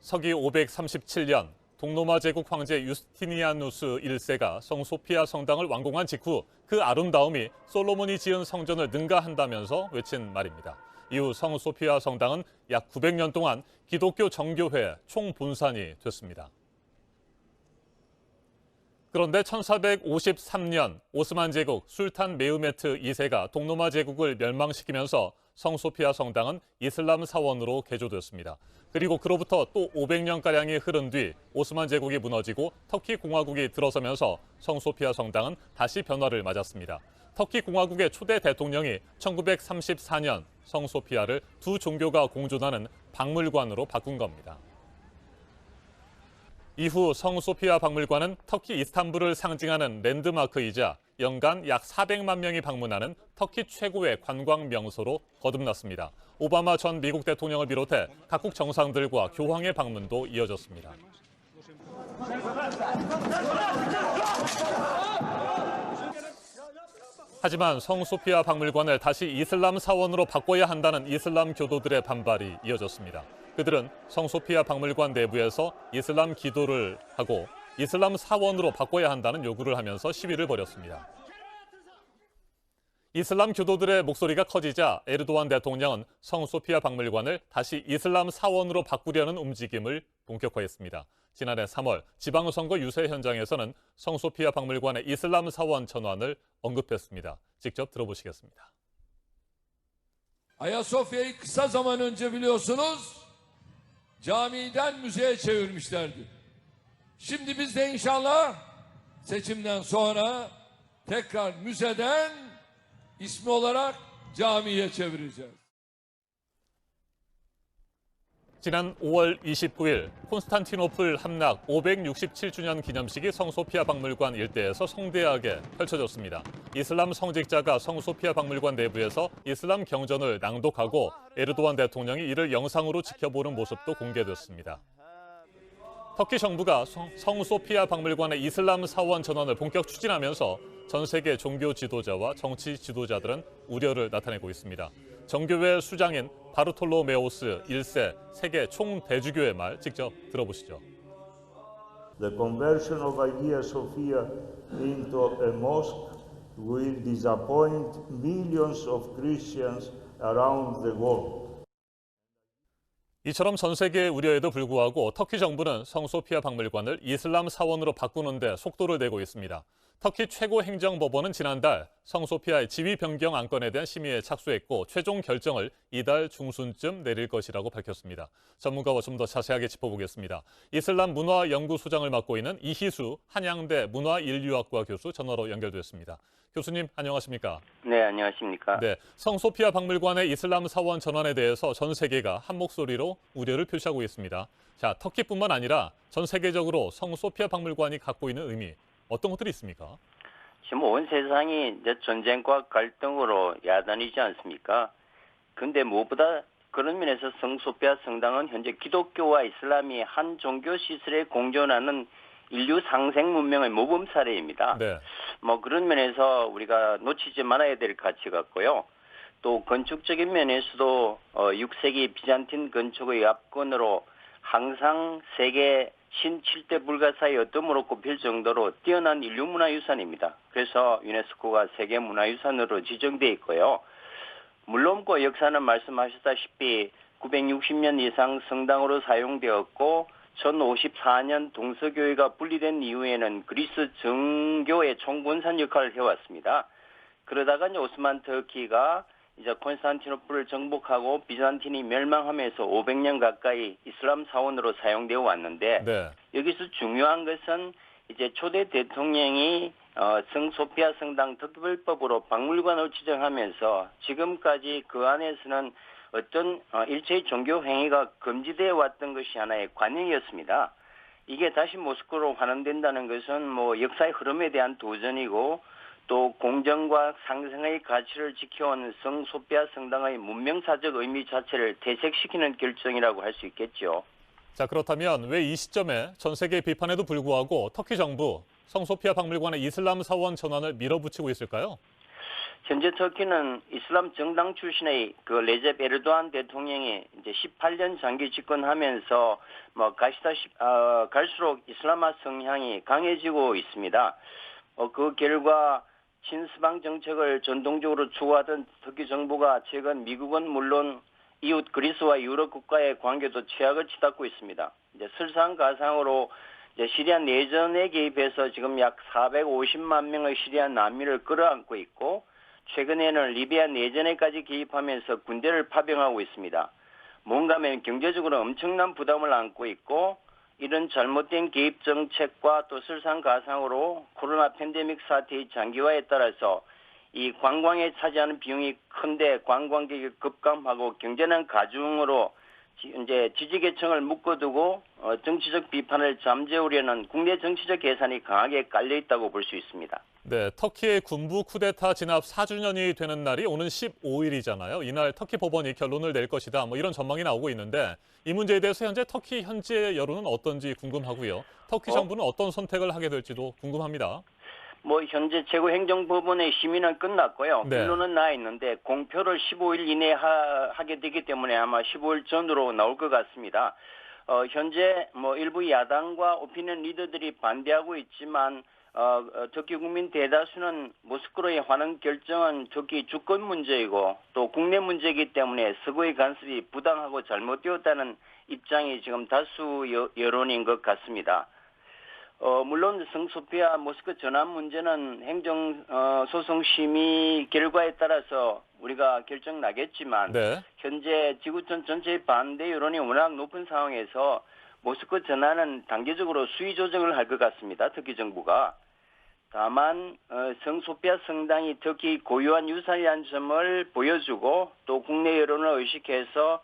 서기 537년 동로마 제국 황제 유스티니아누스 1세가 성 소피아 성당을 완공한 직후 그 아름다움이 솔로몬이 지은 성전을 능가한다면서 외친 말입니다. 이후 성 소피아 성당은 약 900년 동안 기독교 정교회 총본산이 됐습니다. 그런데 1453년 오스만 제국 술탄 메흐메트 2세가 동로마 제국을 멸망시키면서 성 소피아 성당은 이슬람 사원으로 개조됐습니다. 그리고 그로부터 또 500년가량이 흐른 뒤 오스만 제국이 무너지고 터키 공화국이 들어서면서 성 소피아 성당은 다시 변화를 맞았습니다. 터키 공화국의 초대 대통령이 1934년 성 소피아를 두 종교가 공존하는 박물관으로 바꾼 겁니다. 이후 성 소피아 박물관은 터키 이스탄불을 상징하는 랜드마크이자 연간 약 400만 명이 방문하는 터키 최고의 관광 명소로 거듭났습니다. 오바마 전 미국 대통령을 비롯해 각국 정상들과 교황의 방문도 이어졌습니다. 하지만 성 소피아 박물관을 다시 이슬람 사원으로 바꿔야 한다는 이슬람 교도들의 반발이 이어졌습니다. 그들은 성 소피아 박물관 내부에서 이슬람 기도를 하고 이슬람 사원으로 바꿔야 한다는 요구를 하면서 시위를 벌였습니다. 이슬람 교도들의 목소리가 커지자 에르도안 대통령은 성 소피아 박물관을 다시 이슬람 사원으로 바꾸려는 움직임을 본격화했습니다. 지난해 3월 지방선거 유세 현장에서는 성 소피아 박물관의 이슬람 사원 전환을 언급했습니다. 직접 들어보시겠습니다. Ayasofya'yı kısa zaman önce biliyorsunuz camiden müzeye çevirmişlerdi. Şimdi biz de inşallah seçimden sonra tekrar müzeden ismi olarak camiye çevireceğiz. 지난 5월 29일 콘스탄티노플 함락 567주년 기념식이 성소피아 박물관 일대에서 성대하게 펼쳐졌습니다. 이슬람 성직자가 성소피아 박물관 내부에서 이슬람 경전을 낭독하고 에르도안 대통령이 이를 영상으로 지켜보는 모습도 공개됐습니다. 터키 정부가 성소피아 박물관의 이슬람 사원 전환을 본격 추진하면서 전 세계 종교 지도자와 정치 지도자들은 우려를 나타내고 있습니다. 정교회 수장인 바르톨로메오스 1세 세계 총대주교의 말 직접 들어보시죠. The conversion of Hagia Sophia into a mosque will disappoint millions of Christians around the world. 이처럼 전 세계의 우려에도 불구하고 터키 정부는 성소피아 박물관을 이슬람 사원으로 바꾸는 데 속도를 내고 있습니다. 터키 최고 행정법원은 지난달 성소피아의 지위 변경 안건에 대한 심의에 착수했고 최종 결정을 이달 중순쯤 내릴 것이라고 밝혔습니다. 전문가와 좀 더 자세하게 짚어보겠습니다. 이슬람 문화연구소장을 맡고 있는 이희수 한양대 문화인류학과 교수 전화로 연결됐습니다. 교수님 안녕하십니까? 네, 안녕하십니까? 네, 성소피아 박물관의 이슬람 사원 전환에 대해서 전 세계가 한 목소리로 우려를 표시하고 있습니다. 자, 터키뿐만 아니라 전 세계적으로 성소피아 박물관이 갖고 있는 의미 어떤 것들이 있습니까? 지금 온 세상이 이제 전쟁과 갈등으로 야단이지 않습니까? 근데 무엇보다 그런 면에서 성소피아 성당은 현재 기독교와 이슬람이 한 종교 시설에 공존하는 인류 상생 문명의 모범 사례입니다. 네. 뭐 그런 면에서 우리가 놓치지 말아야 될 가치 같고요. 또 건축적인 면에서도 6세기 비잔틴 건축의 압권으로 항상 세계 신 7대 불가사의 어떤 꼽힐 정도로 뛰어난 인류 문화유산입니다. 그래서 유네스코가 세계문화유산으로 지정돼 있고요. 물론 그 역사는 말씀하셨다시피 960년 이상 성당으로 사용되었고 1054년 동서교회가 분리된 이후에는 그리스 정교의 총군산 역할을 해왔습니다. 그러다가 이제 오스만 터키가 이제 콘스탄티노플을 정복하고 비잔틴이 멸망하면서 500년 가까이 이슬람 사원으로 사용되어 왔는데 네. 여기서 중요한 것은 이제 초대 대통령이 성소피아 성당 특별법으로 박물관을 지정하면서 지금까지 그 안에서는 어떤 일체의 종교 행위가 금지되어 왔던 것이 하나의 관행이었습니다. 이게 다시 모스크로 환원된다는 것은 뭐 역사의 흐름에 대한 도전이고 또 공정과 상생의 가치를 지켜온 성소피아 성당의 문명사적 의미 자체를 퇴색시키는 결정이라고 할 수 있겠죠. 자, 그렇다면 왜 이 시점에 전 세계의 비판에도 불구하고 터키 정부 성소피아 박물관의 이슬람 사원 전환을 밀어붙이고 있을까요? 현재 터키는 이슬람 정당 출신의 그 레셉 에르도안 대통령이 이제 18년 장기 집권하면서 뭐 갈수록 이슬람화 성향이 강해지고 있습니다. 그 결과 친서방 정책을 전통적으로 추구하던 터키 정부가 최근 미국은 물론 이웃 그리스와 유럽 국가의 관계도 최악을 치닫고 있습니다. 이제 설상가상으로 이제 시리아 내전에 개입해서 지금 약 450만 명의 시리아 난민을 끌어안고 있고 최근에는 리비아 내전에까지 개입하면서 군대를 파병하고 있습니다. 뭔가 하면 경제적으로 엄청난 부담을 안고 있고 이런 잘못된 개입 정책과 또 설상가상으로 코로나 팬데믹 사태의 장기화에 따라서 이 관광에 차지하는 비용이 큰데 관광객이 급감하고 경제는 가중으로 이제 지지계층을 묶어두고 정치적 비판을 잠재우려는 국내 정치적 계산이 강하게 깔려 있다고 볼 수 있습니다. 네, 터키의 군부 쿠데타 진압 4주년이 되는 날이 오는 15일이잖아요. 이날 터키 법원이 결론을 낼 것이다. 뭐 이런 전망이 나오고 있는데 이 문제에 대해서 터키 현재 여론은 어떤지 궁금하고요. 터키 정부는 어떤 선택을 하게 될지도 궁금합니다. 뭐 현재 최고행정법원의 심의는 끝났고요. 네. 결론은 나 있는데 공표를 15일 이내에 하게 되기 때문에 아마 15일 전으로 나올 것 같습니다. 현재 뭐 일부 야당과 오피니언 리더들이 반대하고 있지만 터키 국민 대다수는 모스크로의 환원 결정은 터키 주권 문제이고 또 국내 문제이기 때문에 서구의 간섭이 부당하고 잘못되었다는 입장이 지금 다수 여론인 것 같습니다. 물론 성소피아 모스크 전환 문제는 행정소송 심의 결과에 따라서 우리가 결정 나겠지만 네. 현재 지구촌 전체의 반대 여론이 워낙 높은 상황에서 모스크 전환은 단계적으로 수위 조정을 할 것 같습니다. 터키 정부가. 다만 성소피아 성당이 터키 고유한 유산이라는 점을 보여주고 또 국내 여론을 의식해서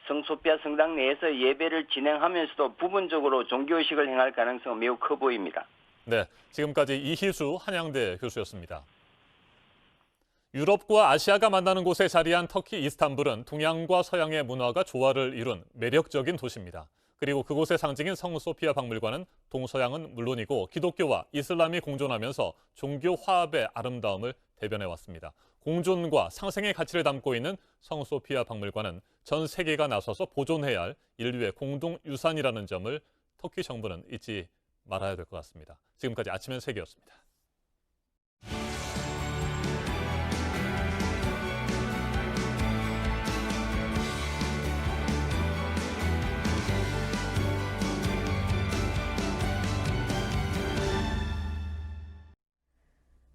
성소피아 성당 내에서 예배를 진행하면서도 부분적으로 종교의식을 행할 가능성은 매우 커 보입니다. 네, 지금까지 이희수 한양대 교수였습니다. 유럽과 아시아가 만나는 곳에 자리한 터키 이스탄불은 동양과 서양의 문화가 조화를 이룬 매력적인 도시입니다. 그리고 그곳의 상징인 성소피아 박물관은 동서양은 물론이고 기독교와 이슬람이 공존하면서 종교 화합의 아름다움을 대변해왔습니다. 공존과 상생의 가치를 담고 있는 성소피아 박물관은 전 세계가 나서서 보존해야 할 인류의 공동유산이라는 점을 터키 정부는 잊지 말아야 될 것 같습니다. 지금까지 아침엔 세계였습니다.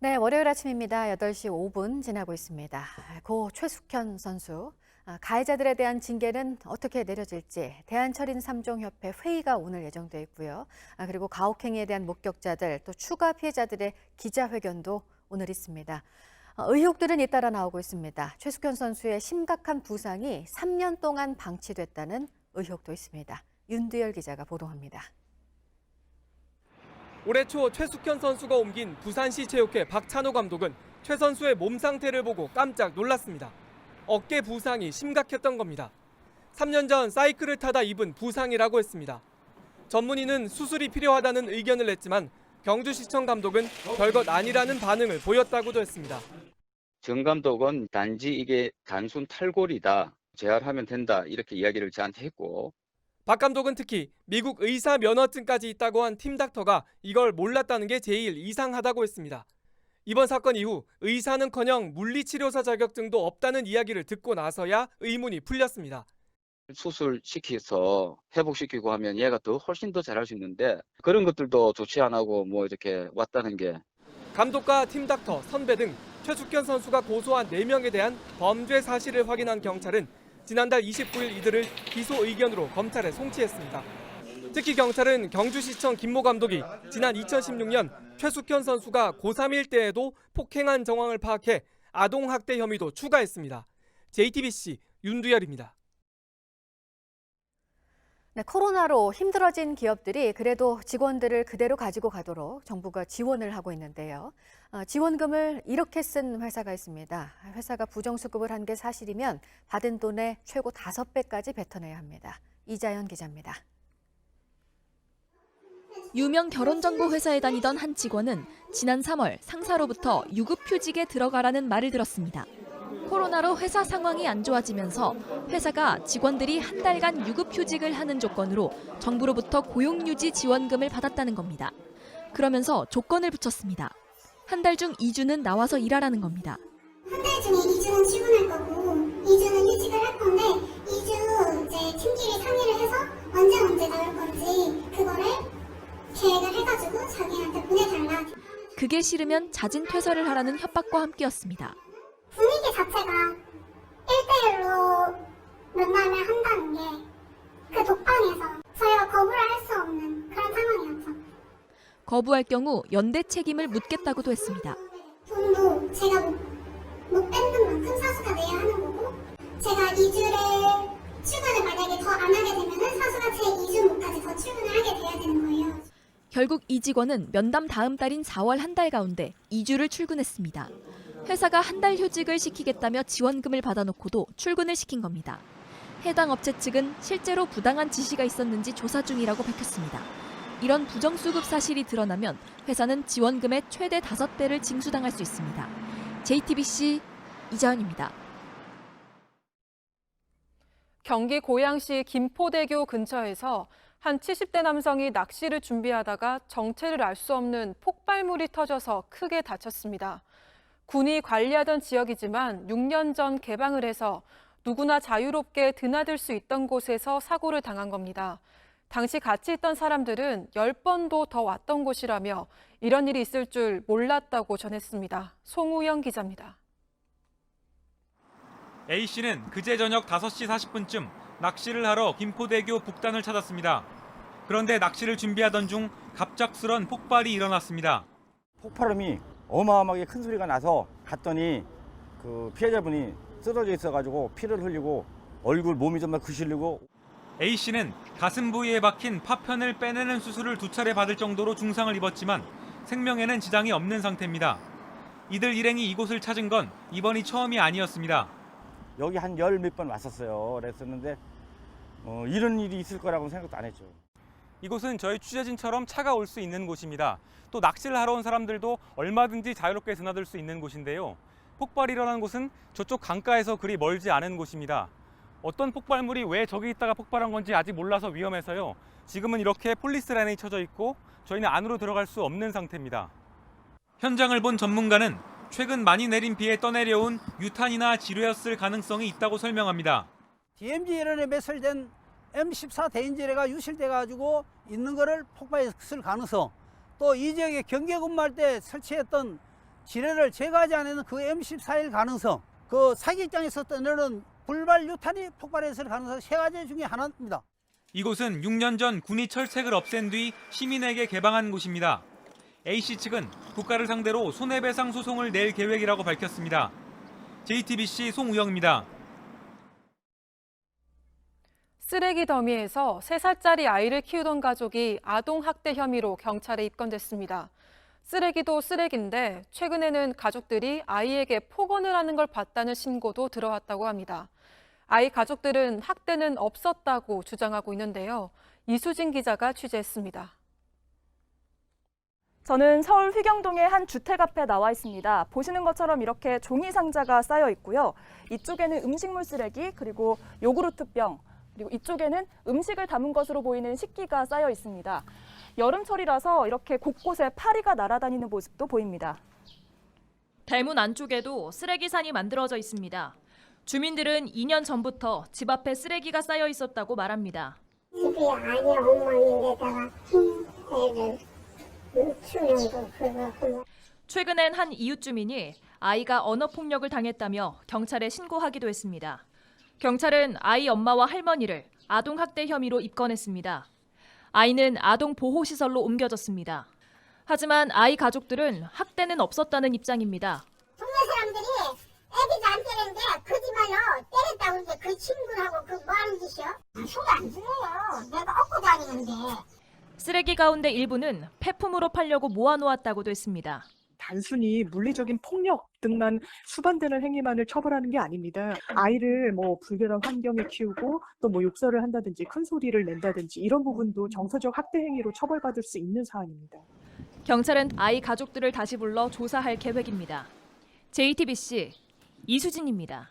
네, 월요일 아침입니다. 8시 5분 지나고 있습니다. 고 최숙현 선수. 가해자들에 대한 징계는 어떻게 내려질지 대한철인 3종협회 회의가 오늘 예정돼 있고요. 그리고 가혹행위에 대한 목격자들 또 추가 피해자들의 기자회견도 오늘 있습니다. 의혹들은 잇따라 나오고 있습니다. 최숙현 선수의 심각한 부상이 3년 동안 방치됐다는 의혹도 있습니다. 윤두열 기자가 보도합니다. 올해 초 최숙현 선수가 옮긴 부산시 체육회 박찬호 감독은 최 선수의 몸 상태를 보고 깜짝 놀랐습니다. 어깨 부상이 심각했던 겁니다. 3년 전 사이클을 타다 입은 부상이라고 했습니다. 전문의는 수술이 필요하다는 의견을 냈지만 경주시청 감독은 별것 아니라는 반응을 보였다고도 했습니다. 정 감독은 단지 이게 단순 탈골이다, 재활하면 된다 이렇게 이야기를 저한테 했고, 박 감독은 특히 미국 의사 면허증까지 있다고 한 팀 닥터가 이걸 몰랐다는 게 제일 이상하다고 했습니다. 이번 사건 이후 의사는커녕 물리치료사 자격증도 없다는 이야기를 듣고 나서야 의문이 풀렸습니다. 수술시켜서 회복시키고 하면 얘가 훨씬 더 잘할 수 있는데 그런 것들도 조치 안 하고 뭐 이렇게 왔다는 게. 감독과 팀 닥터, 선배 등 최숙현 선수가 고소한 4명에 대한 범죄 사실을 확인한 경찰은 지난달 29일 이들을 기소 의견으로 검찰에 송치했습니다. 특히 경찰은 경주시청 김모 감독이 지난 2016년 최숙현 선수가 고3일 때에도 폭행한 정황을 파악해 아동학대 혐의도 추가했습니다. JTBC 윤두열입니다. 네, 코로나로 힘들어진 기업들이 그래도 직원들을 그대로 가지고 가도록 정부가 지원을 하고 있는데요. 지원금을 이렇게 쓴 회사가 있습니다. 회사가 부정수급을 한 게 사실이면 받은 돈의 최고 5배까지 뱉어내야 합니다. 이자연 기자입니다. 유명 결혼정보 회사에 다니던 한 직원은 지난 3월 상사로부터 유급휴직에 들어가라는 말을 들었습니다. 코로나로 회사 상황이 안 좋아지면서 회사가 직원들이 한 달간 유급휴직을 하는 조건으로 정부로부터 고용유지 지원금을 받았다는 겁니다. 그러면서 조건을 붙였습니다. 한 달 중 2주는 나와서 일하라는 겁니다. 한 달 중에 2주는 출근할 거고 2주는 휴직을 할 건데 2주 이제 팀끼리 상의를 해서 언제 나올 건지 그거를 계획을 해가지고 자기한테 보내달라. 그게 싫으면 자진 퇴사를 하라는 협박과 함께였습니다. 분위기 자체가 1대1로 면담을 한다는 게 그 독방에서 저희가 거부를 할 수 없는 그런 상황이었죠. 거부할 경우 연대 책임을 묻겠다고도 했습니다. 돈도 제가 못 뺏는 만큼 사수가 내야 하는 거고 제가 2주를 출근을 만약에 더 안 하게 되면 사수가 제 2주까지 더 출근을 하게 돼야 되는 거예요. 결국 이 직원은 면담 다음 달인 4월 한 달 가운데 2주를 출근했습니다. 회사가 한 달 휴직을 시키겠다며 지원금을 받아놓고도 출근을 시킨 겁니다. 해당 업체 측은 실제로 부당한 지시가 있었는지 조사 중이라고 밝혔습니다. 이런 부정수급 사실이 드러나면 회사는 지원금의 최대 5배를 징수당할 수 있습니다. JTBC 이자연입니다. 경기 고양시 김포대교 근처에서 한 70대 남성이 낚시를 준비하다가 정체를 알 수 없는 폭발물이 터져서 크게 다쳤습니다. 군이 관리하던 지역이지만 6년 전 개방을 해서 누구나 자유롭게 드나들 수 있던 곳에서 사고를 당한 겁니다. 당시 같이 있던 사람들은 10번도 더 왔던 곳이라며 이런 일이 있을 줄 몰랐다고 전했습니다. 송우영 기자입니다. A씨는 그제 저녁 5시 40분쯤 낚시를 하러 김포대교 북단을 찾았습니다. 그런데 낚시를 준비하던 중 갑작스런 폭발이 일어났습니다. 폭발음이 어마어마하게 큰 소리가 나서 갔더니 그 피해자분이 쓰러져 있어가지고 피를 흘리고 얼굴 몸이 정말 거슬리고. A씨는 가슴 부위에 박힌 파편을 빼내는 수술을 2차례 받을 정도로 중상을 입었지만 생명에는 지장이 없는 상태입니다. 이들 일행이 이곳을 찾은 건 이번이 처음이 아니었습니다. 여기 한 10몇 번 왔었어요. 그랬었는데 이런 일이 있을 거라고 생각도 안 했죠. 이곳은 저희 취재진처럼 차가 올 수 있는 곳입니다. 또 낚시를 하러 온 사람들도 얼마든지 자유롭게 드나들 수 있는 곳인데요. 폭발이 일어난 곳은 저쪽 강가에서 그리 멀지 않은 곳입니다. 어떤 폭발물이 왜 저기 있다가 폭발한 건지 아직 몰라서 위험해서요. 지금은 이렇게 폴리스 라인이 쳐져 있고 저희는 안으로 들어갈 수 없는 상태입니다. 현장을 본 전문가는 최근 많이 내린 비에 떠내려온 유탄이나 지뢰였을 가능성이 있다고 설명합니다. DMZ 이론에 매설된 M14 대인지뢰가 유실돼가지고 있는 거를 폭발했을 가능성, 또 이 지역에 경계 근무할 때 설치했던 지뢰를 제거하지 않는 그 M14일 가능성, 그 사기장에서 떠내는 불발 유탄이 폭발했을 가능성 세 가지 중에 하나입니다. 이곳은 6년 전 군이 철책을 없앤 뒤 시민에게 개방한 곳입니다. A씨 측은 국가를 상대로 손해배상 소송을 낼 계획이라고 밝혔습니다. JTBC 송우영입니다. 쓰레기 더미에서 3살짜리 아이를 키우던 가족이 아동학대 혐의로 경찰에 입건됐습니다. 쓰레기도 쓰레기인데 최근에는 가족들이 아이에게 폭언을 하는 걸 봤다는 신고도 들어왔다고 합니다. 아이 가족들은 학대는 없었다고 주장하고 있는데요. 이수진 기자가 취재했습니다. 저는 서울 휘경동의 한 주택 앞에 나와 있습니다. 보시는 것처럼 이렇게 종이 상자가 쌓여 있고요. 이쪽에는 음식물 쓰레기, 그리고 요구르트병, 그리고 이쪽에는 음식을 담은 것으로 보이는 식기가 쌓여 있습니다. 여름철이라서 이렇게 곳곳에 파리가 날아다니는 모습도 보입니다. 대문 안쪽에도 쓰레기산이 만들어져 있습니다. 주민들은 2년 전부터 집 앞에 쓰레기가 쌓여 있었다고 말합니다. 집이 아니야 엉망인데다가 애들 수영도 그렇고. 최근엔 한 이웃 주민이 아이가 언어폭력을 당했다며 경찰에 신고하기도 했습니다. 경찰은 아이 엄마와 할머니를 아동학대 혐의로 입건했습니다. 아이는 아동보호시설로 옮겨졌습니다. 하지만 아이 가족들은 학대는 없었다는 입장입니다. 동네 사람들이 애기도 안 때렸는데 거짓말로 때렸다고 하는데 그 친구하고 그 뭐하는 짓이야? 속 안 들어요. 내가 업고 다니는데. 쓰레기 가운데 일부는 폐품으로 팔려고 모아놓았다고도 했습니다. 단순히 물리적인 폭력 등만 수반되는 행위만을 처벌하는 게 아닙니다. 아이를 뭐 불결한 환경에 키우고 또 뭐 욕설을 한다든지 큰 소리를 낸다든지 이런 부분도 정서적 학대 행위로 처벌받을 수 있는 사안입니다. 경찰은 아이 가족들을 다시 불러 조사할 계획입니다. JTBC 이수진입니다.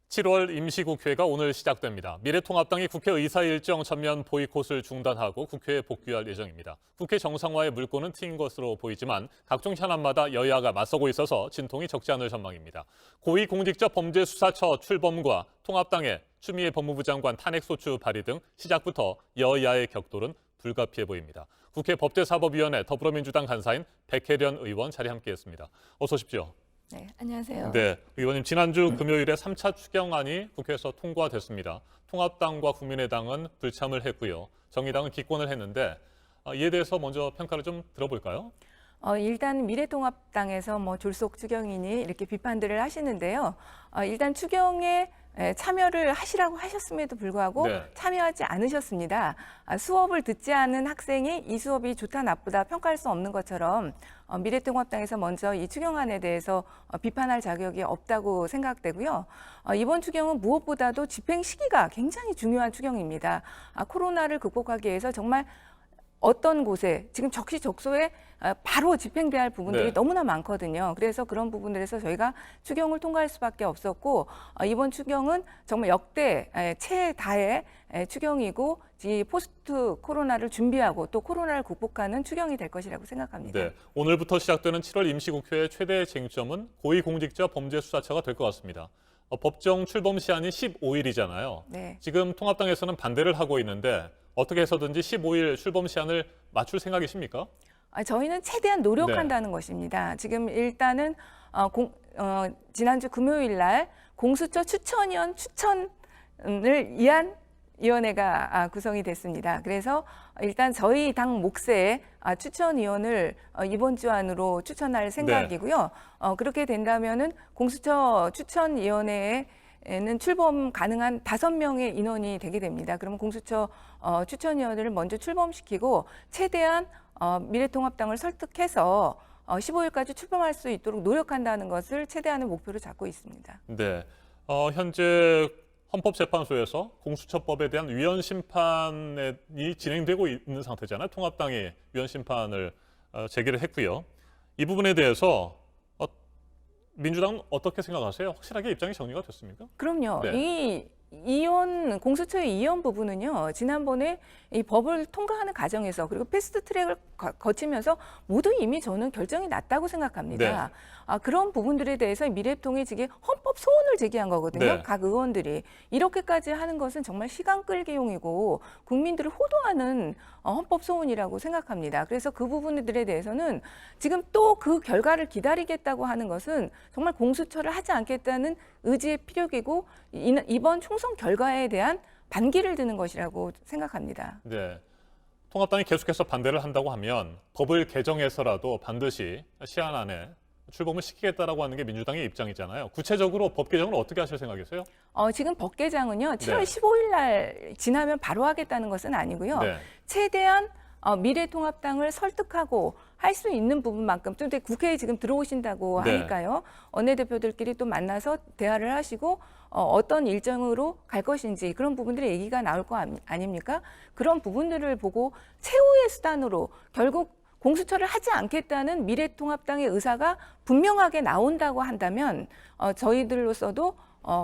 7월 임시국회가 오늘 시작됩니다. 미래통합당이 국회 의사 일정 전면 보이콧을 중단하고 국회에 복귀할 예정입니다. 국회 정상화의 물꼬는 트인 것으로 보이지만 각종 현안마다 여야가 맞서고 있어서 진통이 적지 않을 전망입니다. 고위공직자범죄수사처 출범과 통합당의 추미애 법무부 장관 탄핵소추 발의 등 시작부터 여야의 격돌은 불가피해 보입니다. 국회 법제사법위원회 더불어민주당 간사인 백혜련 의원 자리 함께했습니다. 어서 오십시오. 네, 안녕하세요. 네, 의원님 지난주 금요일에 3차 추경안이 국회에서 통과됐습니다. 통합당과 국민의당은 불참을 했고요. 정의당은 기권을 했는데 이에 대해서 먼저 평가를 좀 들어볼까요? 일단 미래통합당에서 뭐 졸속 추경이니 이렇게 비판들을 하시는데요. 일단 추경에 참여를 하시라고 하셨음에도 불구하고 네. 참여하지 않으셨습니다. 수업을 듣지 않은 학생이 이 수업이 좋다 나쁘다 평가할 수 없는 것처럼 미래통합당에서 먼저 이 추경안에 대해서 비판할 자격이 없다고 생각되고요. 이번 추경은 무엇보다도 집행 시기가 굉장히 중요한 추경입니다. 코로나를 극복하기 위해서 정말 어떤 곳에 지금 적시적소에 바로 집행돼야 할 부분들이 네. 너무나 많거든요. 그래서 그런 부분들에서 저희가 추경을 통과할 수밖에 없었고 이번 추경은 정말 역대 최다의 추경이고 이 포스트 코로나를 준비하고 또 코로나를 극복하는 추경이 될 것이라고 생각합니다. 네, 오늘부터 시작되는 7월 임시국회의 최대 쟁점은 고위공직자범죄수사처가 될 것 같습니다. 법정 출범 시한이 15일이잖아요. 네. 지금 통합당에서는 반대를 하고 있는데 어떻게 해서든지 15일 출범 시한을 맞출 생각이십니까? 저희는 최대한 노력한다는 것입니다. 지금 일단은 지난주 금요일 날 공수처 추천위원 추천을 위한 위원회가 구성이 됐습니다. 그래서 일단 저희 당 몫에 추천위원을 이번 주 안으로 추천할 생각이고요. 그렇게 된다면은 공수처 추천위원회에는 출범 가능한 5명의 인원이 되게 됩니다. 그러면 공수처 추천위원회를 먼저 출범시키고 최대한 미래통합당을 설득해서 15일까지 출범할 수 있도록 노력한다는 것을 최대한의 목표로 잡고 있습니다. 네, 현재 헌법재판소에서 공수처법에 대한 위헌 심판이 진행되고 있는 상태잖아요. 통합당이 위헌 심판을 제기를 했고요. 이 부분에 대해서 민주당은 어떻게 생각하세요? 확실하게 입장이 정리가 됐습니까? 그럼요. 네. 이 공수처의 이원 부분은요, 지난번에 이 법을 통과하는 과정에서 그리고 패스트 트랙을 거치면서 모두 이미 저는 결정이 났다고 생각합니다. 네. 그런 부분들에 대해서 미래통일직이 헌법 소원을 제기한 거거든요. 네. 각 의원들이. 이렇게까지 하는 것은 정말 시간 끌기용이고 국민들을 호도하는 헌법 소원이라고 생각합니다. 그래서 그 부분들에 대해서는 지금 또 그 결과를 기다리겠다고 하는 것은 정말 공수처를 하지 않겠다는 의지의 피력이고 이번 총선 결과에 대한 반기를 드는 것이라고 생각합니다. 네. 통합당이 계속해서 반대를 한다고 하면 법을 개정해서라도 반드시 시한 안에 출범을 시키겠다라고 하는 게 민주당의 입장이잖아요. 구체적으로 법 개정을 어떻게 하실 생각이세요? 지금 법 개정은요, 7월 네. 15일 날 지나면 바로 하겠다는 것은 아니고요. 네. 최대한 미래통합당을 설득하고 할 수 있는 부분만큼, 또 국회에 지금 들어오신다고 네. 하니까요. 원내대표들끼리 또 만나서 대화를 하시고 어떤 일정으로 갈 것인지 그런 부분들의 얘기가 나올 거 아닙니까? 그런 부분들을 보고 최후의 수단으로 결국 공수처를 하지 않겠다는 미래통합당의 의사가 분명하게 나온다고 한다면 저희들로서도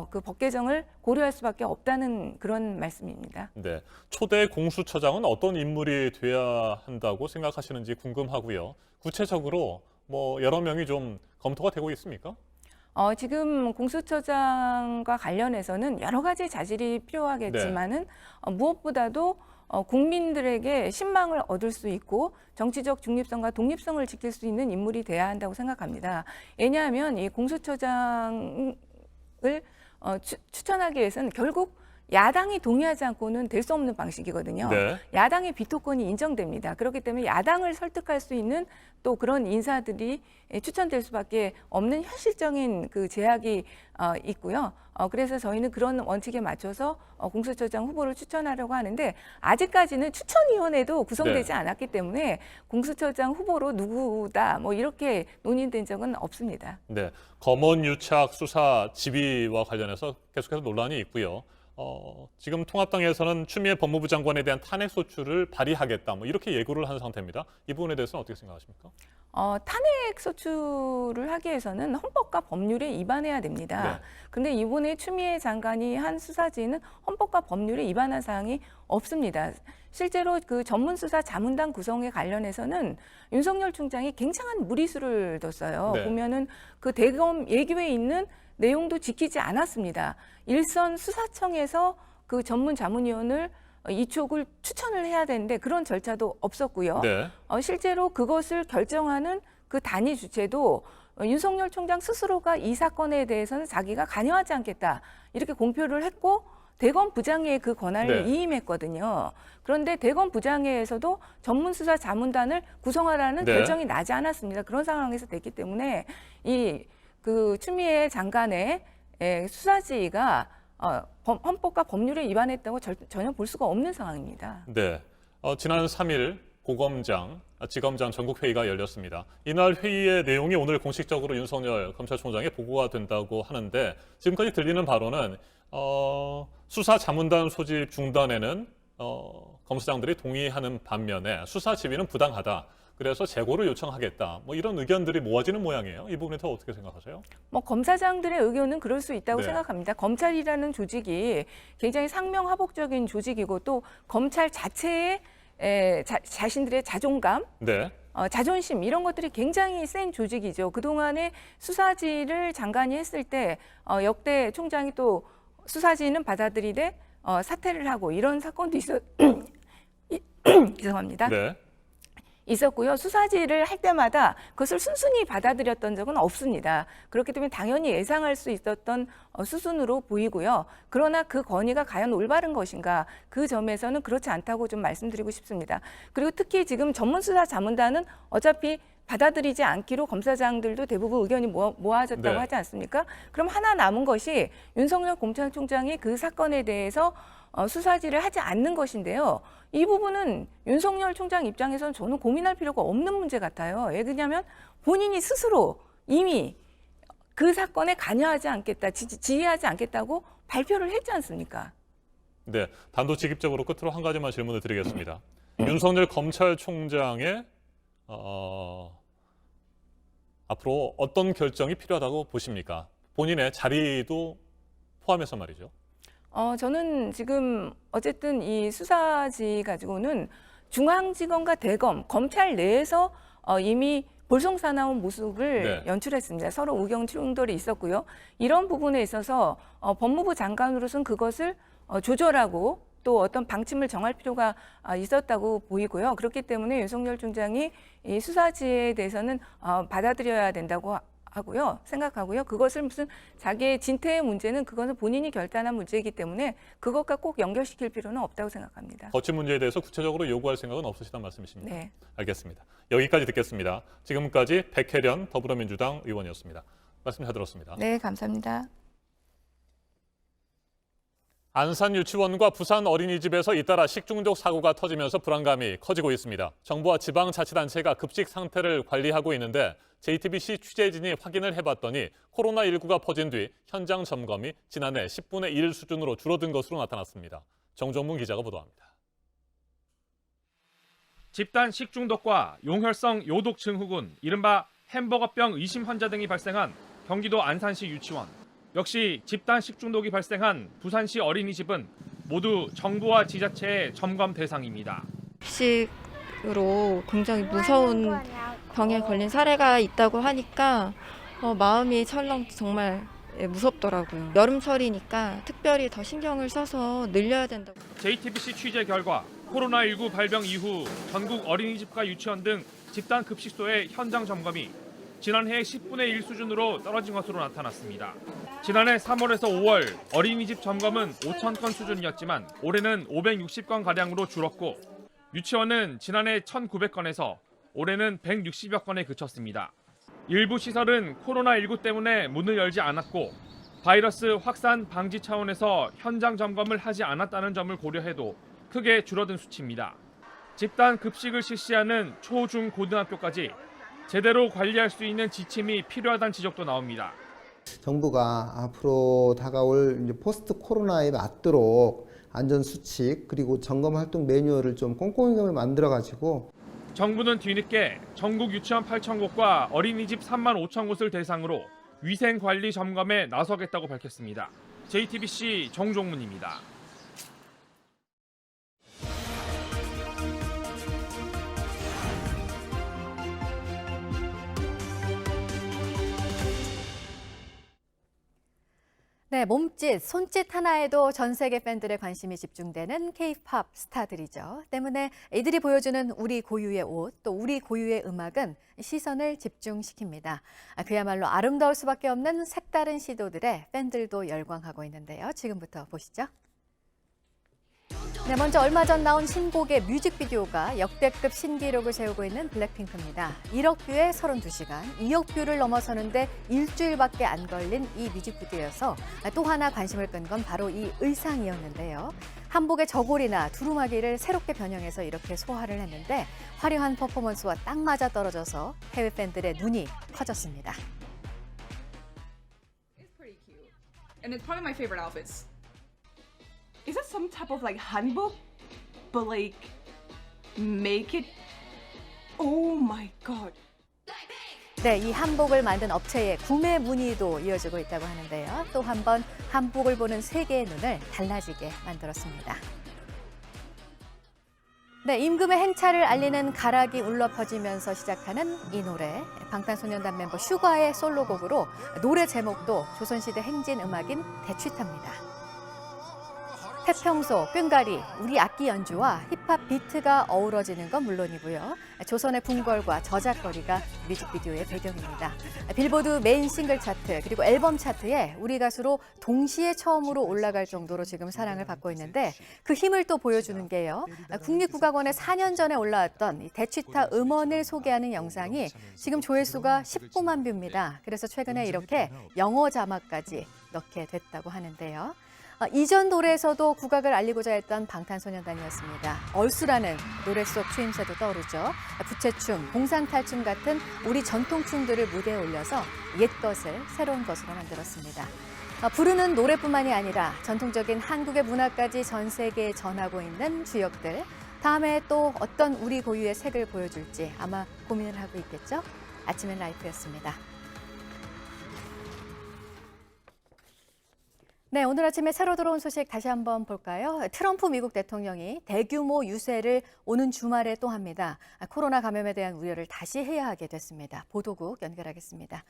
그 법 개정을 고려할 수밖에 없다는 그런 말씀입니다. 네. 초대 공수처장은 어떤 인물이 돼야 한다고 생각하시는지 궁금하고요. 구체적으로 뭐 여러 명이 좀 검토가 되고 있습니까? 지금 공수처장과 관련해서는 여러 가지 자질이 필요하겠지만은 무엇보다도 국민들에게 신망을 얻을 수 있고 정치적 중립성과 독립성을 지킬 수 있는 인물이 돼야 한다고 생각합니다. 왜냐하면 이 공수처장을 추천하기 위해서는 결국 야당이 동의하지 않고는 될 수 없는 방식이거든요. 네. 야당의 비토권이 인정됩니다. 그렇기 때문에 야당을 설득할 수 있는 또 그런 인사들이 추천될 수밖에 없는 현실적인 그 제약이 있고요. 그래서 저희는 그런 원칙에 맞춰서 공수처장 후보를 추천하려고 하는데 아직까지는 추천위원회도 구성되지 네. 않았기 때문에 공수처장 후보로 누구다 뭐 이렇게 논의된 적은 없습니다. 네. 검언유착 수사 지휘와 관련해서 계속해서 논란이 있고요. 지금 통합당에서는 추미애 법무부 장관에 대한 탄핵 소추를 발의하겠다, 뭐 이렇게 예고를 한 상태입니다. 이 부분에 대해서는 어떻게 생각하십니까? 탄핵 소추를 하기 위해서는 헌법과 법률에 위반해야 됩니다. 네. 그런데 이번에 추미애 장관이 한 수사지는 헌법과 법률에 위반한 사항이 없습니다. 실제로 그 전문수사 자문단 구성에 관련해서는 윤석열 총장이 굉장한 무리수를 뒀어요. 네. 보면은 그 대검 예규에 있는 내용도 지키지 않았습니다. 일선 수사청에서 그 전문 자문위원을 이쪽을 추천을 해야 되는데 그런 절차도 없었고요. 네. 실제로 그것을 결정하는 그 단위 주체도 윤석열 총장 스스로가 이 사건에 대해서는 자기가 관여하지 않겠다 이렇게 공표를 했고 대검 부장회에 그 권한을 네. 이임했거든요. 그런데 대검 부장회에서도 전문수사 자문단을 구성하라는 네. 결정이 나지 않았습니다. 그런 상황에서 됐기 때문에 그 추미애 장관의 수사지휘가 헌법과 법률에 위반했다고 전혀 볼 수가 없는 상황입니다. 네. 지난 3일 고검장, 지검장 전국회의가 열렸습니다. 이날 회의의 내용이 오늘 공식적으로 윤석열 검찰총장에 보고가 된다고 하는데 지금까지 들리는 바로는 수사 자문단 소집 중단에는 검사장들이 동의하는 반면에 수사 지휘는 부당하다. 그래서 재고를 요청하겠다. 뭐 이런 의견들이 모아지는 모양이에요. 이 부분에 대해서 어떻게 생각하세요? 검사장들의 의견은 그럴 수 있다고 네. 생각합니다. 검찰이라는 조직이 굉장히 상명하복적인 조직이고 또 검찰 자체의 자신들의 자존감, 네. 자존심 이런 것들이 굉장히 센 조직이죠. 그동안에 수사지를 장관이 했을 때 역대 총장이 또 수사지는 받아들이되 사퇴를 하고 이런 사건도 죄송합니다. 네. 있었고요. 수사지를 할 때마다 그것을 순순히 받아들였던 적은 없습니다. 그렇기 때문에 당연히 예상할 수 있었던 수순으로 보이고요. 그러나 그 건의가 과연 올바른 것인가 그 점에서는 그렇지 않다고 좀 말씀드리고 싶습니다. 그리고 특히 지금 전문수사 자문단은 어차피 받아들이지 않기로 검사장들도 대부분 의견이 모아졌다고 네. 하지 않습니까? 그럼 하나 남은 것이 윤석열 검찰총장이 그 사건에 대해서 수사지를 하지 않는 것인데요. 이 부분은 윤석열 총장 입장에서는 저는 고민할 필요가 없는 문제 같아요. 왜냐하면 본인이 스스로 이미 그 사건에 관여하지 않겠다, 지휘하지 않겠다고 발표를 했지 않습니까? 네. 단도직입적으로 끝으로 한 가지만 질문을 드리겠습니다. 윤석열 검찰총장의 앞으로 어떤 결정이 필요하다고 보십니까? 본인의 자리도 포함해서 말이죠. 저는 지금 어쨌든 이 수사지 가지고는 중앙지검과 대검, 검찰 내에서 이미 볼성사나운 모습을 연출했습니다. 서로 의견 충돌이 있었고요. 이런 부분에 있어서 법무부 장관으로서는 그것을 조절하고 또 어떤 방침을 정할 필요가 있었다고 보이고요. 그렇기 때문에 윤석열 총장이 이 수사지에 대해서는 받아들여야 된다고 하고요. 생각하고요. 그것을 무슨 자기의 진퇴의 문제는 그것은 본인이 결단한 문제이기 때문에 그것과 꼭 연결시킬 필요는 없다고 생각합니다. 거친 문제에 대해서 구체적으로 요구할 생각은 없으시단 말씀이십니까? 네. 알겠습니다. 여기까지 듣겠습니다. 지금까지 백혜련 더불어민주당 의원이었습니다. 말씀 잘 들었습니다. 네, 감사합니다. 안산 유치원과 부산 어린이집에서 잇따라 식중독 사고가 터지면서 불안감이 커지고 있습니다. 정부와 지방자치단체가 급식 상태를 관리하고 있는데 JTBC 취재진이 확인을 해봤더니 코로나19가 퍼진 뒤 현장 점검이 지난해 10분의 1 수준으로 줄어든 것으로 나타났습니다. 정종문 기자가 보도합니다. 집단 식중독과 용혈성 요독 증후군, 이른바 햄버거병 의심 환자 등이 발생한 경기도 안산시 유치원. 역시 집단 식중독이 발생한 부산시 어린이집은 모두 정부와 지자체의 점검 대상입니다. 식으로 굉장히 무서운 병에 걸린 사례가 있다고 하니까 마음이 철렁 정말 무섭더라고요. 여름철이니까 특별히 더 신경을 써서 늘려야 된다고. JTBC 취재 결과 코로나19 발병 이후 전국 어린이집과 유치원 등 집단 급식소의 현장 점검이 지난해 10분의 1 수준으로 떨어진 것으로 나타났습니다. 지난해 3월에서 5월 어린이집 점검은 5천 건 수준이었지만 올해는 560건가량으로 줄었고 유치원은 지난해 1,900건에서 올해는 160여 건에 그쳤습니다. 일부 시설은 코로나19 때문에 문을 열지 않았고 바이러스 확산 방지 차원에서 현장 점검을 하지 않았다는 점을 고려해도 크게 줄어든 수치입니다. 집단 급식을 실시하는 초, 중, 고등학교까지 제대로 관리할 수 있는 지침이 필요하다는 지적도 나옵니다. 정부가 앞으로 다가올 이제 포스트 코로나에 맞도록 안전수칙 그리고 점검 활동 매뉴얼을 좀 꼼꼼하게 만들어가지고 정부는 뒤늦게 전국 유치원 8,000곳과 어린이집 3만 5천 곳을 대상으로 위생관리 점검에 나서겠다고 밝혔습니다. JTBC 정종문입니다. 네, 몸짓, 손짓 하나에도 전 세계 팬들의 관심이 집중되는 K-팝 스타들이죠. 때문에 이들이 보여주는 우리 고유의 옷, 또 우리 고유의 음악은 시선을 집중시킵니다. 그야말로 아름다울 수밖에 없는 색다른 시도들에 팬들도 열광하고 있는데요. 지금부터 보시죠. 네, 먼저 얼마 전 나온 신곡의 뮤직비디오가 역대급 신기록을 세우고 있는 블랙핑크입니다. 1억 뷰에 32시간, 2억 뷰를 넘어서는데 일주일밖에 안 걸린 이 뮤직비디오여서 또 하나 관심을 끈 건 바로 이 의상이었는데요. 한복의 저고리나 두루마기를 새롭게 변형해서 이렇게 소화를 했는데 화려한 퍼포먼스와 딱 맞아 떨어져서 해외 팬들의 눈이 커졌습니다. It's pretty cute. And it's probably my favorite outfits. Is that some type of like hanbok? But like, make it. Oh my god. 네, 이 한복을 만든 업체의 구매 문의도 이어지고 있다고 하는데요. 또 한 번 한복을 보는 세계의 눈을 달라지게 만들었습니다. 네, 임금의 행차를 알리는 가락이 울려 퍼지면서 시작하는 이 노래. 방탄소년단 멤버 슈가의 솔로곡으로 노래 제목도 조선시대 행진 음악인 대취탑입니다. 태평소, 꽹가리, 우리 악기 연주와 힙합 비트가 어우러지는 건 물론이고요. 조선의 궁궐과 저작거리가 뮤직비디오의 배경입니다. 빌보드 메인 싱글 차트 그리고 앨범 차트에 우리 가수로 동시에 처음으로 올라갈 정도로 지금 사랑을 받고 있는데 그 힘을 또 보여주는 게요. 국립국악원에 4년 전에 올라왔던 이 대취타 음원을 소개하는 영상이 지금 조회수가 19만 뷰입니다. 그래서 최근에 이렇게 영어 자막까지 넣게 됐다고 하는데요. 이전 노래에서도 국악을 알리고자 했던 방탄소년단이었습니다. 얼쑤라는 노래 속 추임새도 떠오르죠. 부채춤, 공상탈춤 같은 우리 전통춤들을 무대에 올려서 옛것을 새로운 것으로 만들었습니다. 부르는 노래뿐만이 아니라 전통적인 한국의 문화까지 전 세계에 전하고 있는 주역들. 다음에 또 어떤 우리 고유의 색을 보여줄지 아마 고민을 하고 있겠죠? 아침엔 라이프였습니다. 네, 오늘 아침에 새로 들어온 소식 다시 한번 볼까요? 트럼프 미국 대통령이 대규모 유세를 오는 주말에 또 합니다. 코로나 감염에 대한 우려를 다시 해야 하게 됐습니다. 보도국 연결하겠습니다.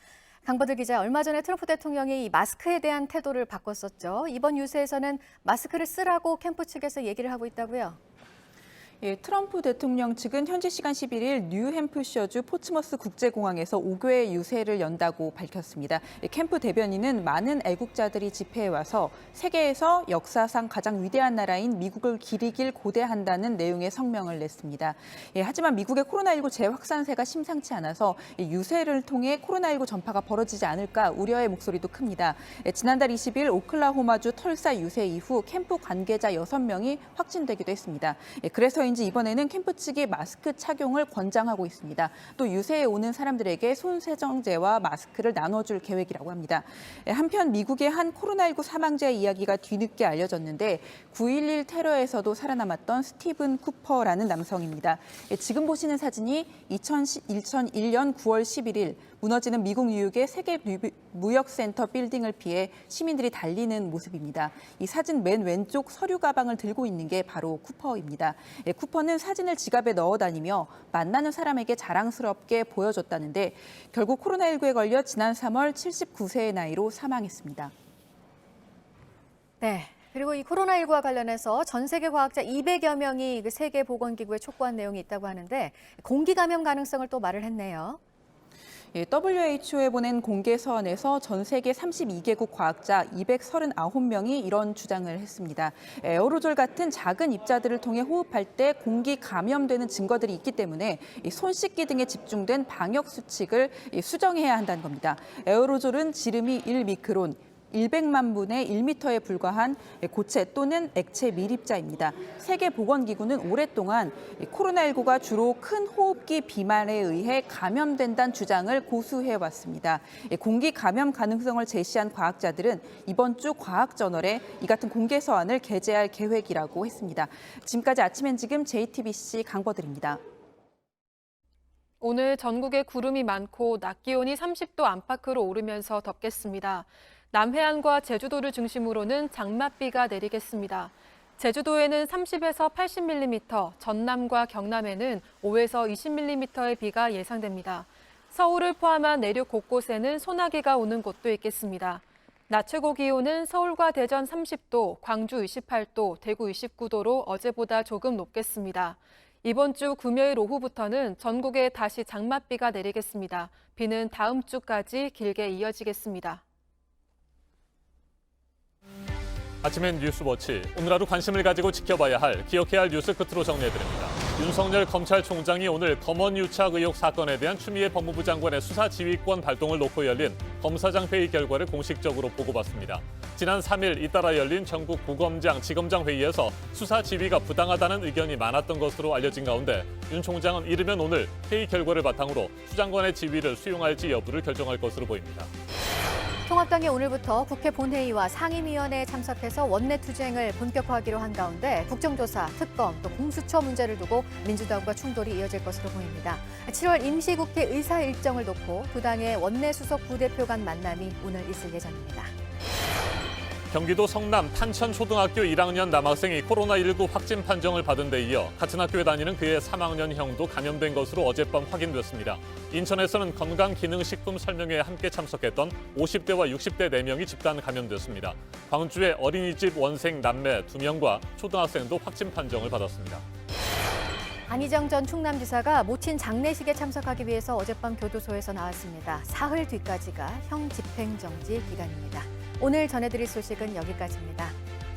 강버들 기자, 얼마 전에 트럼프 대통령이 이 마스크에 대한 태도를 바꿨었죠. 이번 유세에서는 마스크를 쓰라고 캠프 측에서 얘기를 하고 있다고요? 예, 트럼프 대통령 측은 현지 시간 11일 뉴햄프셔주 포츠머스 국제공항에서 5교의 유세를 연다고 밝혔습니다. 캠프 대변인은 많은 애국자들이 집회에 와서 세계에서 역사상 가장 위대한 나라인 미국을 기리길 고대한다는 내용의 성명을 냈습니다. 예, 하지만 미국의 코로나19 재확산세가 심상치 않아서 유세를 통해 코로나19 전파가 벌어지지 않을까 우려의 목소리도 큽니다. 예, 지난달 20일 오클라호마주 털사 유세 이후 캠프 관계자 6명이 확진되기도 했습니다. 예, 그래서 이번에는 캠프 측이 마스크 착용을 권장하고 있습니다. 또 유세에 오는 사람들에게 손세정제와 마스크를 나눠줄 계획이라고 합니다. 한편 미국의 한 코로나19 사망자의 이야기가 뒤늦게 알려졌는데 9.11 테러에서도 살아남았던 스티븐 쿠퍼라는 남성입니다. 지금 보시는 사진이 2001년 9월 11일 무너지는 미국 뉴욕의 세계 무역센터 빌딩을 피해 시민들이 달리는 모습입니다. 이 사진 맨 왼쪽 서류 가방을 들고 있는 게 바로 쿠퍼입니다. 쿠퍼는 사진을 지갑에 넣어 다니며 만나는 사람에게 자랑스럽게 보여줬다는데 결국 코로나19에 걸려 지난 3월 79세의 나이로 사망했습니다. 네. 그리고 이 코로나19와 관련해서 전 세계 과학자 200여 명이 그 세계보건기구에 촉구한 내용이 있다고 하는데 공기 감염 가능성을 또 말을 했네요. 예, WHO에 보낸 공개 서한에서 전 세계 32개국 과학자 239명이 이런 주장을 했습니다. 에어로졸 같은 작은 입자들을 통해 호흡할 때 공기 감염되는 증거들이 있기 때문에 손 씻기 등에 집중된 방역 수칙을 수정해야 한다는 겁니다. 에어로졸은 지름이 1미크론, 100만 분의 1m에 불과한 고체 또는 액체 밀입자입니다. 세계보건기구는 오랫동안 코로나19가 주로 큰 호흡기 비만에 의해 감염된다는 주장을 고수해왔습니다. 공기 감염 가능성을 제시한 과학자들은 이번 주 과학저널에 이 같은 공개 서한을 게재할 계획이라고 했습니다. 지금까지 아침엔 지금 JTBC 강버들입니다. 오늘 전국에 구름이 많고 낮 기온이 30도 안팎으로 오르면서 덥겠습니다. 남해안과 제주도를 중심으로는 장맛비가 내리겠습니다. 제주도에는 30에서 80mm, 전남과 경남에는 5에서 20mm의 비가 예상됩니다. 서울을 포함한 내륙 곳곳에는 소나기가 오는 곳도 있겠습니다. 낮 최고 기온은 서울과 대전 30도, 광주 28도, 대구 29도로 어제보다 조금 높겠습니다. 이번 주 금요일 오후부터는 전국에 다시 장맛비가 내리겠습니다. 비는 다음 주까지 길게 이어지겠습니다. 아침엔 뉴스워치, 오늘 하루 관심을 가지고 지켜봐야 할, 기억해야 할 뉴스 끝으로 정리해드립니다. 윤석열 검찰총장이 오늘 검언 유착 의혹 사건에 대한 추미애 법무부 장관의 수사 지휘권 발동을 놓고 열린 검사장 회의 결과를 공식적으로 보고받습니다. 지난 3일 잇따라 열린 전국 고검장, 지검장 회의에서 수사 지휘가 부당하다는 의견이 많았던 것으로 알려진 가운데 윤 총장은 이르면 오늘 회의 결과를 바탕으로 수 장관의 지휘를 수용할지 여부를 결정할 것으로 보입니다. 통합당이 오늘부터 국회 본회의와 상임위원회에 참석해서 원내투쟁을 본격화하기로 한 가운데 국정조사, 특검, 또 공수처 문제를 두고 민주당과 충돌이 이어질 것으로 보입니다. 7월 임시국회 의사 일정을 놓고 두 당의 원내수석 부대표 간 만남이 오늘 있을 예정입니다. 경기도 성남 탄천초등학교 1학년 남학생이 코로나19 확진 판정을 받은 데 이어 같은 학교에 다니는 그의 3학년 형도 감염된 것으로 어젯밤 확인됐습니다. 인천에서는 건강기능식품 설명회에 함께 참석했던 50대와 60대 4명이 집단 감염됐습니다. 광주의 어린이집 원생 남매 2명과 초등학생도 확진 판정을 받았습니다. 안희정 전 충남지사가 모친 장례식에 참석하기 위해서 어젯밤 교도소에서 나왔습니다. 사흘 뒤까지가 형 집행정지 기간입니다. 오늘 전해드릴 소식은 여기까지입니다.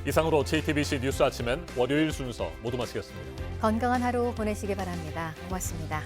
이상으로 JTBC 뉴스 아침엔 월요일 순서 모두 마치겠습니다. 건강한 하루 보내시기 바랍니다. 고맙습니다.